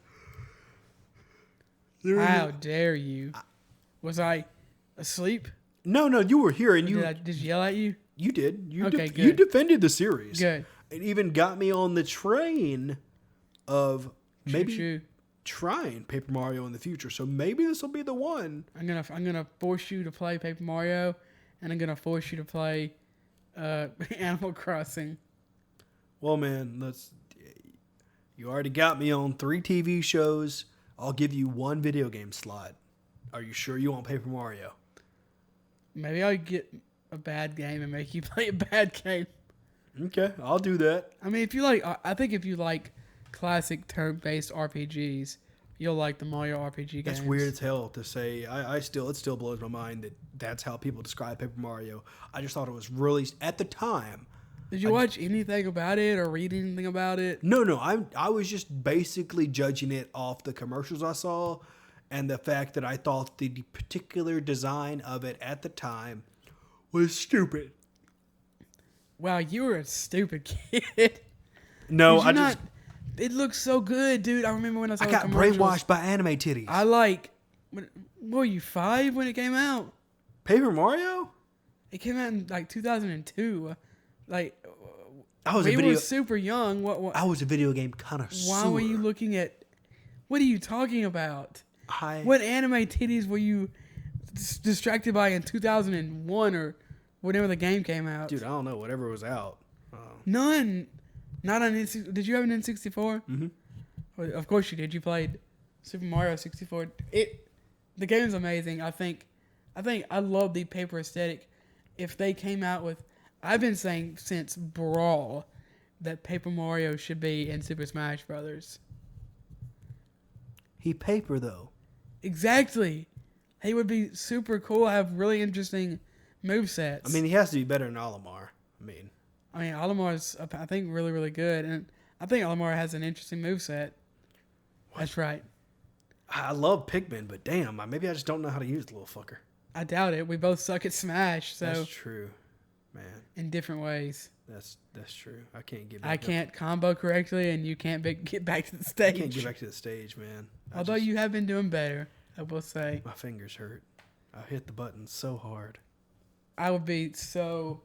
How dare you? Was I asleep? No, you were here and Did I just yell at you? You did. Good. You defended the series. Good. It even got me on the train of maybe trying Paper Mario in the future. So maybe this will be the one. I'm gonna force you to play Paper Mario, and I'm gonna force you to play Animal Crossing. Well, man, you already got me on 3 TV shows. I'll give you 1 video game slot. Are you sure you want Paper Mario? Maybe I'll get a bad game and make you play a bad game. Okay, I'll do that. I mean, I think if you like classic turn-based RPGs, you'll like the Mario RPG games. That's weird as hell to say. It still blows my mind that that's how people describe Paper Mario. I just thought it was really, at the time. Did you watch anything about it or read anything about it? No. I was just basically judging it off the commercials I saw and the fact that I thought the particular design of it at the time was stupid. Wow, you were a stupid kid. No, It looks so good, dude. I remember when I saw I got brainwashed by anime titties. What were you, 5 when it came out? Paper Mario? It came out in like 2002. Like, we were super young. I was a video game connoisseur. Why were you looking at? What are you talking about? What anime titties were you distracted by in 2001 or whenever the game came out? Dude, I don't know. Whatever was out. None. Not on N64. Did you have an N64? Mm-hmm. Well, of course you did. You played Super Mario 64. The game's amazing. I think I love the paper aesthetic. If they came out with, I've been saying since Brawl that Paper Mario should be in Super Smash Brothers. He paper though. Exactly. He would be super cool. Have really interesting movesets. I mean, he has to be better than Olimar. Olimar's, I think, really, really good. And I think Olimar has an interesting moveset. That's right. I love Pikmin, but damn, maybe I just don't know how to use the little fucker. I doubt it. We both suck at Smash, so that's true, man. In different ways. That's true. I can't get. I can't combo correctly, and you can't get back to the stage. I can't get back to the stage, man. Although you have been doing better, I will say. My fingers hurt. I hit the button so hard. I would be so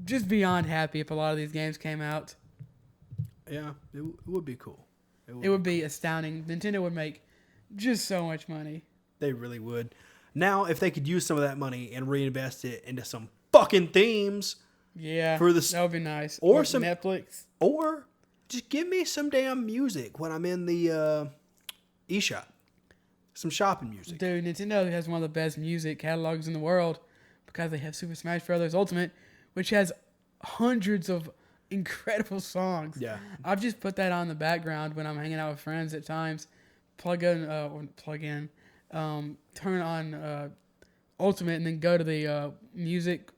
just beyond happy if a lot of these games came out. Yeah, it would be cool. It would be astounding. Nintendo would make just so much money. They really would. Now, if they could use some of that money and reinvest it into some fucking themes. Yeah, that would be nice. Or some Netflix. Or just give me some damn music when I'm in the eShop. Some shopping music. Dude, Nintendo has one of the best music catalogs in the world because they have Super Smash Bros. Ultimate, which has hundreds of incredible songs. Yeah. I've just put that on the background when I'm hanging out with friends at times. Turn on Ultimate and then go to the music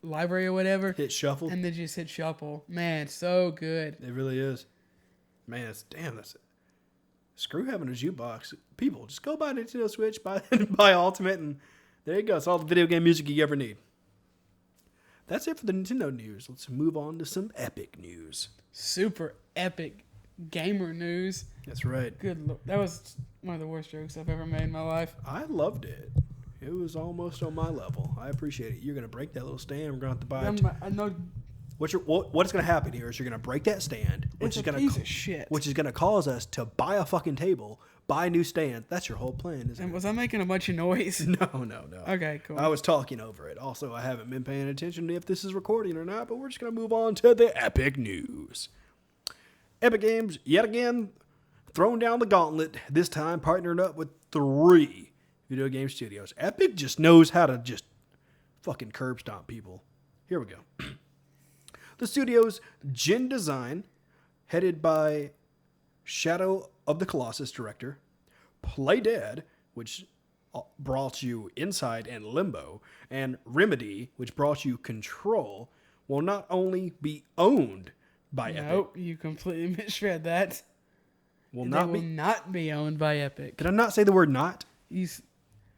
library or whatever. Hit shuffle. And then just hit shuffle. Man, so good. It really is. Man, that's it. Screw having a jukebox. People, just go buy a Nintendo Switch, buy Ultimate, and there you go. It's all the video game music you ever need. That's it for the Nintendo news. Let's move on to some epic news. Super epic gamer news. That's right. Good Lord. That was one of the worst jokes I've ever made in my life. I loved it. It was almost on my level. I appreciate it. You're going to break that little stand. We're going to have to buy it. I know. What's going to happen here is you're going to break that stand, which is going piece of shit. Which is going to cause us to buy a fucking table, buy a new stand. That's your whole plan, isn't it? Was I making a bunch of noise? No. Okay, cool. I was talking over it. Also, I haven't been paying attention to if this is recording or not, but we're just going to move on to the epic news. Epic Games, yet again, thrown down the gauntlet, this time partnered up with 3 video game studios. Epic just knows how to just fucking curb stomp people. Here we go. The studio's Gen Design, headed by Shadow of the Colossus director, Play Dead, which brought you Inside and Limbo, and Remedy, which brought you Control, will not only be owned by Epic. Nope, you completely misread that. Will not be owned by Epic. Did I not say the word not?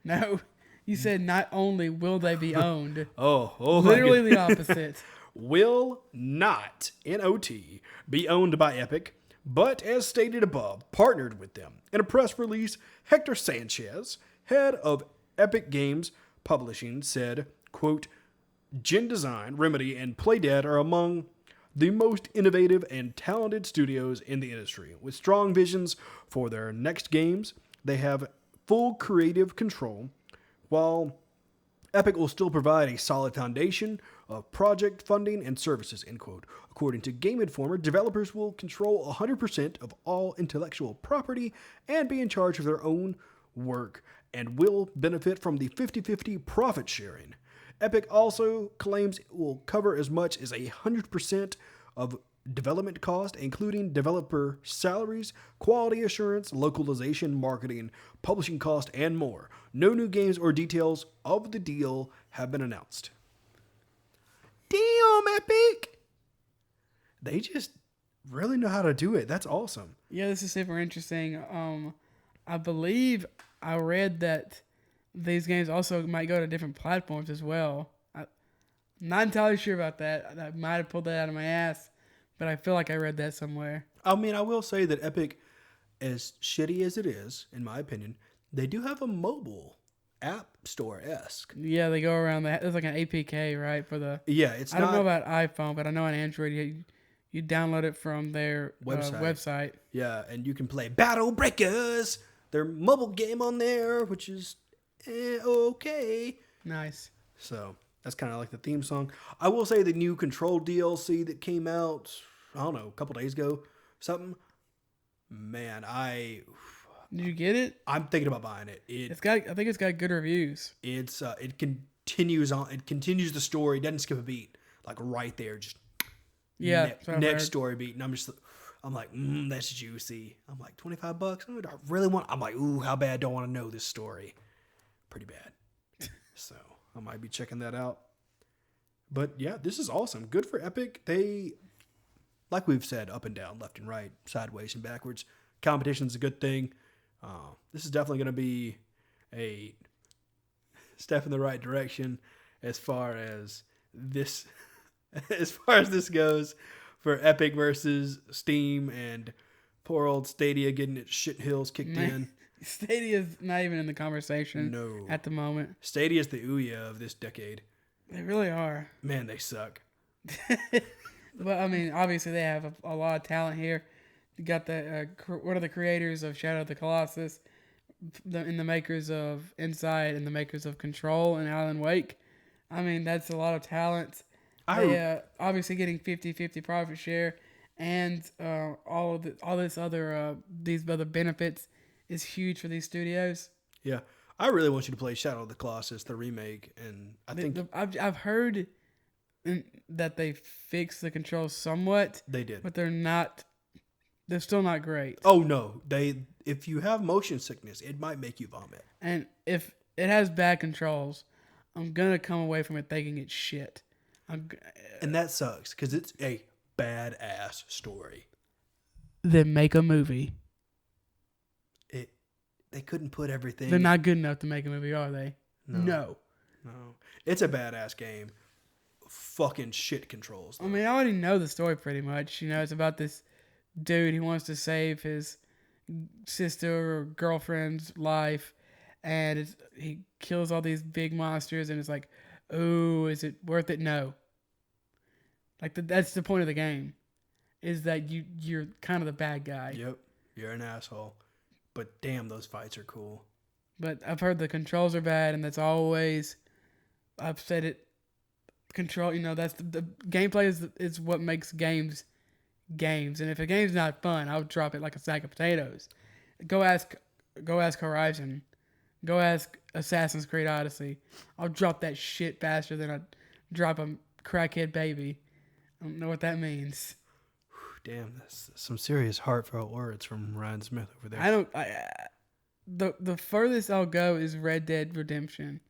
No, you said not only will they be owned. Oh, literally the opposite. Will not, N-O-T, be owned by Epic, but as stated above, partnered with them. In a press release, Hector Sanchez, head of Epic Games Publishing, said, quote, Gen Design, Remedy, and Playdead are among the most innovative and talented studios in the industry. With strong visions for their next games, they have full creative control, while Epic will still provide a solid foundation of project funding and services, end quote. According to Game Informer, developers will control 100% of all intellectual property and be in charge of their own work and will benefit from the 50-50 profit sharing. Epic also claims it will cover as much as 100% of development cost, including developer salaries, quality assurance, localization, marketing, publishing cost, and more. No new games or details of the deal have been announced. Damn, Epic! They just really know how to do it. That's awesome. Yeah, this is super interesting. I believe I read that these games also might go to different platforms as well. I'm not entirely sure about that. I might have pulled that out of my ass, but I feel like I read that somewhere. I mean, I will say that Epic, as shitty as it is, in my opinion, they do have a mobile app store-esque. Yeah, they go around that. There's like an APK, right? For the Yeah, it's I not... don't know about iPhone, but I know on Android you download it from their website. Yeah, and you can play Battle Breakers, their mobile game on there, which is okay. Nice. So that's kind of like the theme song. I will say the new Control DLC that came out, I don't know, a couple days ago, something. Man, Did you get it? I'm thinking about buying it. I think it's got good reviews. It continues on. It continues the story. Doesn't skip a beat. Like right there, just next story beat. And I'm like, that's juicy. I'm like, $25. Oh, do I really want? I'm like, ooh, how bad do I want to know this story? Pretty bad. So I might be checking that out. But yeah, this is awesome. Good for Epic. They, like we've said, up and down, left and right, sideways and backwards. Competition's a good thing. This is definitely going to be a step in the right direction as far as this goes for Epic versus Steam and poor old Stadia getting its shit heels kicked in. Stadia's not even in the conversation at the moment. Stadia's the Ouya of this decade. They really are. Man, they suck. But I mean, obviously they have a lot of talent here. You got the what are the creators of Shadow of the Colossus, and the makers of Inside, and the makers of Control and Alan Wake. I mean, that's a lot of talent. They obviously getting 50-50 profit share, and these other benefits is huge for these studios. Yeah, I really want you to play Shadow of the Colossus, the remake, and I've heard that they fixed the controls somewhat. They did, but they're still not great. Oh no, if you have motion sickness, it might make you vomit. And if it has bad controls, I'm gonna come away from it thinking it's shit. And that sucks because it's a badass story. Then make a movie. They couldn't put everything. They're not good enough to make a movie, are they? No. It's a badass game. Fucking shit controls, though. I mean, I already know the story pretty much. You know, it's about this dude. He wants to save his sister or girlfriend's life, and he kills all these big monsters, and it's like, oh, is it worth it? No. Like that's the point of the game, is that you're kind of the bad guy. Yep, you're an asshole. But damn, those fights are cool. But I've heard the controls are bad, and that's always, I've said it. Control, that's the gameplay is what makes games. And if a game's not fun, I'll drop it like a sack of potatoes. Go ask Horizon. Go ask Assassin's Creed Odyssey. I'll drop that shit faster than I drop a crackhead baby. I don't know what that means. Damn, that's some serious heartfelt words from Ryan Smith over there. The furthest I'll go is Red Dead Redemption,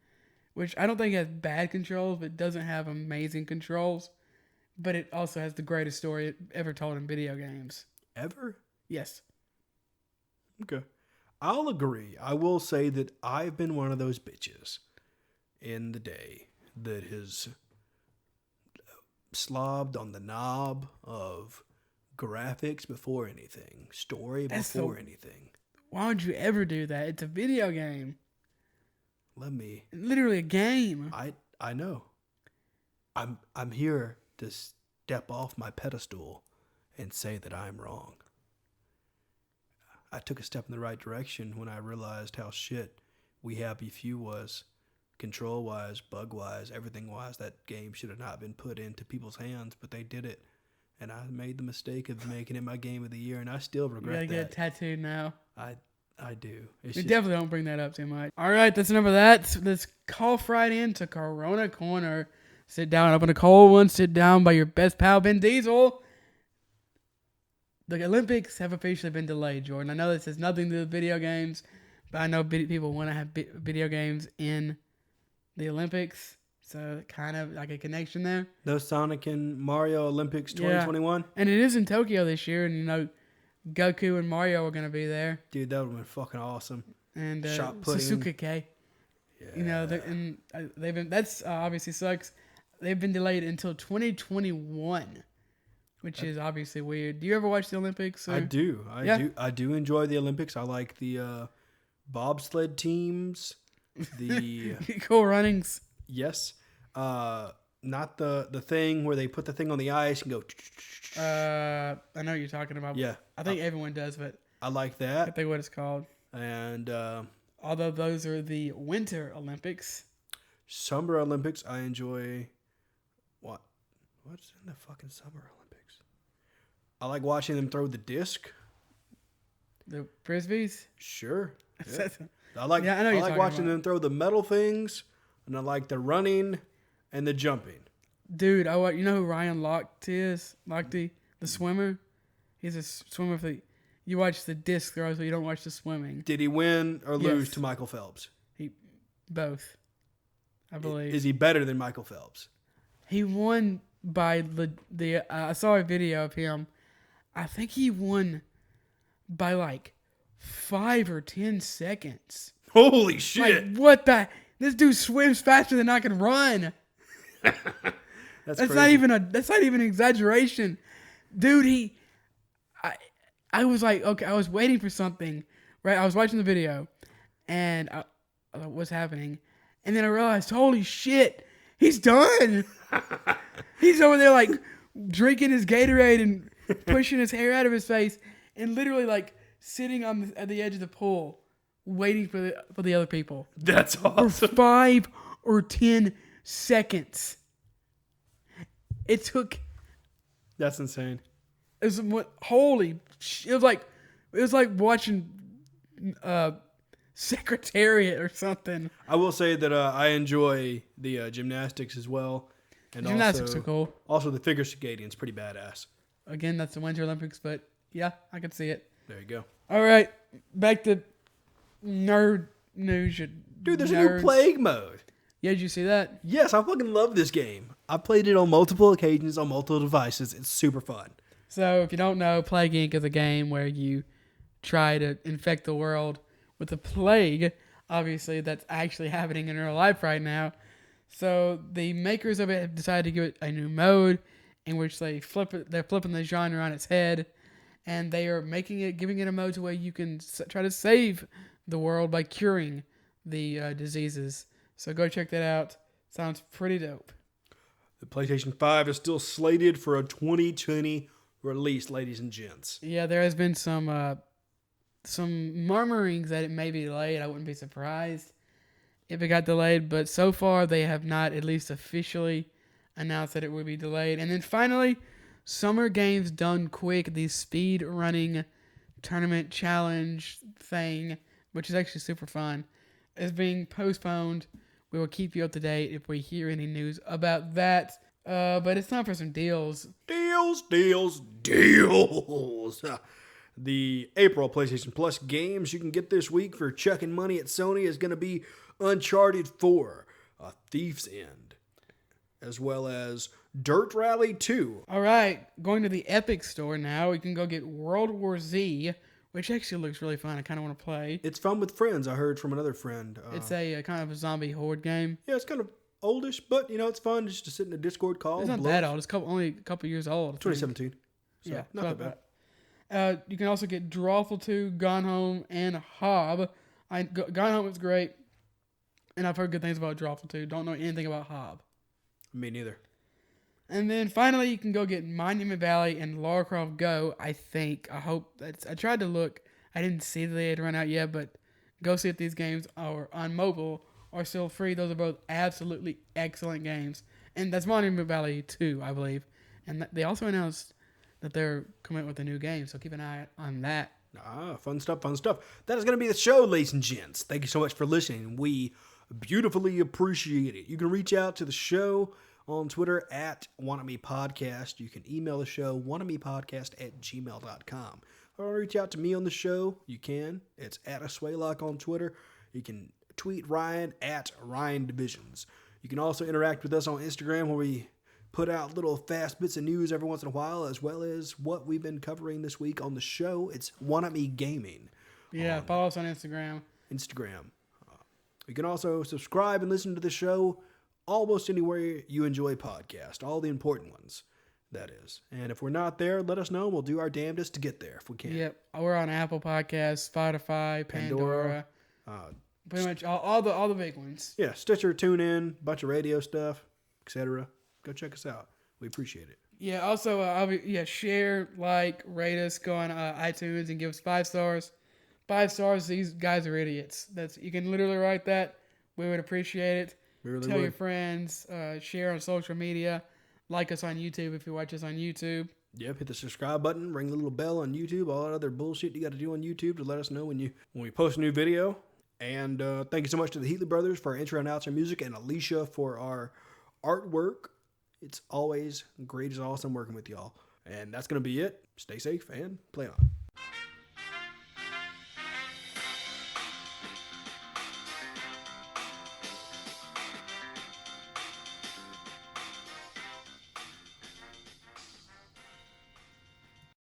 which I don't think has bad controls, but doesn't have amazing controls. But it also has the greatest story ever told in video games. Ever? Yes. Okay. I'll agree. I will say that I've been one of those bitches in the day that has slobbed on the knob of graphics before anything, story before anything. Why would you ever do that? It's a video game. Literally a game. I know. I'm here to step off my pedestal and say that I'm wrong. I took a step in the right direction when I realized how shit We Happy Few was, control-wise, bug-wise, everything-wise. That game should have not been put into people's hands, but they did it. And I made the mistake of making it my game of the year, and I still regret that. You gotta get it tattooed now. I do. Definitely don't bring that up too much. All right, that's enough of that. Let's cough right into Corona Corner. Sit down, open a cold one. Sit down by your best pal, Ben Diesel. the Olympics have officially been delayed, Jordan. I know this has nothing to do with video games, but I know people want to have video games in the Olympics. So kind of like a connection there. No Sonic and Mario Olympics 2021? Yeah. And it is in Tokyo this year, and Goku and Mario are going to be there. Dude, that would have been fucking awesome. And Shot putting. Sasuke. Yeah. They've been, that's obviously sucks. They've been delayed until 2021, which is obviously weird. Do you ever watch the Olympics? Or? I do. I do enjoy the Olympics. I like the bobsled teams. The Cool runnings. Yes. Not the thing where they put the thing on the ice and go. I know what you're talking about. Yeah. I think everyone does, but I like I that. think what it's called. And Although those are the Winter Olympics. Summer Olympics, I enjoy. What's in the fucking Summer Olympics? I like watching them throw the disc. The frisbees. Sure. Yeah. I I know like you're watching about. them throw the metal things, and I like the running and the jumping. Dude, you know who Ryan Lochte is? Lochte, the swimmer. He's a swimmer for the. You watch the disc throws, but you don't watch the swimming. Did he win or lose Yes. to Michael Phelps? Both, I believe. Is he better than Michael Phelps? He won by the. I saw a video of him. I think he won by like 5 or 10 seconds. Holy shit! Like what the? This dude swims faster than I can run. That's That's crazy. That's not even an exaggeration, dude. I was like, okay, I was waiting for something, right? I was watching the video, and I was like, what's happening? And then I realized, holy shit, he's done. He's over there like drinking his Gatorade and pushing his hair out of his face, and literally like sitting at the edge of the pool, waiting for the other people. That's For awesome. 5 or 10 seconds. It took. That's insane. It was it was like watching Secretariat or something. I will say that I enjoy the gymnastics as well, and Gymnastics also, are cool. Also, the figure skating is pretty badass. Again, that's the Winter Olympics, but yeah, I can see it. There you go. All right, back to nerd news. Dude, there's a new plague mode. Yeah, did you see that? Yes, I fucking love this game. I played it on multiple occasions on multiple devices. It's super fun. So, if you don't know, Plague Inc. is a game where you try to infect the world with a plague. Obviously, that's actually happening in real life right now. So, the makers of it have decided to give it a new mode in which they're flipping the genre on its head, and they are giving it a mode to where you can try to save the world by curing the diseases. So, go check that out. Sounds pretty dope. The PlayStation 5 is still slated for a 2020 release, ladies and gents. Yeah, there has been some murmurings that it may be delayed. I wouldn't be surprised if it got delayed, but so far they have not at least officially announced that it would be delayed. And then finally, Summer Games Done Quick, the speed running tournament challenge thing, which is actually super fun, is being postponed. We will keep you up to date if we hear any news about that. But it's time for some deals. Deals. The April PlayStation Plus games you can get this week for chucking money at Sony is going to be Uncharted 4, A Thief's End, as well as Dirt Rally 2. All right, going to the Epic Store now. We can go get World War Z, which actually looks really fun. I kind of want to play. It's fun with friends, I heard from another friend. It's a kind of a zombie horde game. Yeah, it's kind of oldish, but it's fun just to sit in a Discord call. It's not that old. It's only a couple years old. 2017. So, Yeah, not that bad. You can also get Drawful 2, Gone Home, and Hob. Gone Home is great, and I've heard good things about Drawful 2. Don't know anything about Hob. Me neither. And then finally, you can go get Monument Valley and Lara Croft Go, I think. I hope. I tried to look. I didn't see that they had run out yet, but go see if these games are on mobile or still free. Those are both absolutely excellent games. And that's Monument Valley 2, I believe. And they also announced that they're coming with a new game, so keep an eye on that. Fun stuff. That is going to be the show, ladies and gents. Thank you so much for listening. We beautifully appreciate it. You can reach out to the show On Twitter at Wannabe Podcast. You can email the show, wannabepodcast@gmail.com. If you want to reach out to me on the show, you can. It's at Aswaylock on Twitter. You can tweet Ryan at Ryan Divisions. You can also interact with us on Instagram where we put out little fast bits of news every once in a while, as well as what we've been covering this week on the show. It's Wannabe Gaming. Yeah, follow us on Instagram. You can also subscribe and listen to the show almost anywhere you enjoy podcasts, all the important ones, that is. And if we're not there, let us know. We'll do our damnedest to get there if we can. Yep, we're on Apple Podcasts, Spotify, Pandora, pretty much all the big ones. Yeah, Stitcher, TuneIn, bunch of radio stuff, etc. Go check us out. We appreciate it. Yeah, also, share, like, rate us, go on iTunes and give us 5 stars. 5 stars, these guys are idiots. You can literally write that. We would appreciate it. Tell your friends, share on social media, like us on YouTube if you watch us on YouTube. Yep, hit the subscribe button, ring the little bell on YouTube, all that other bullshit you got to do on YouTube to let us know when we post a new video. And thank you so much to the Heatley Brothers for our intro and outro music, and Alicia for our artwork. It's always great as awesome working with y'all. And that's going to be it. Stay safe and play on.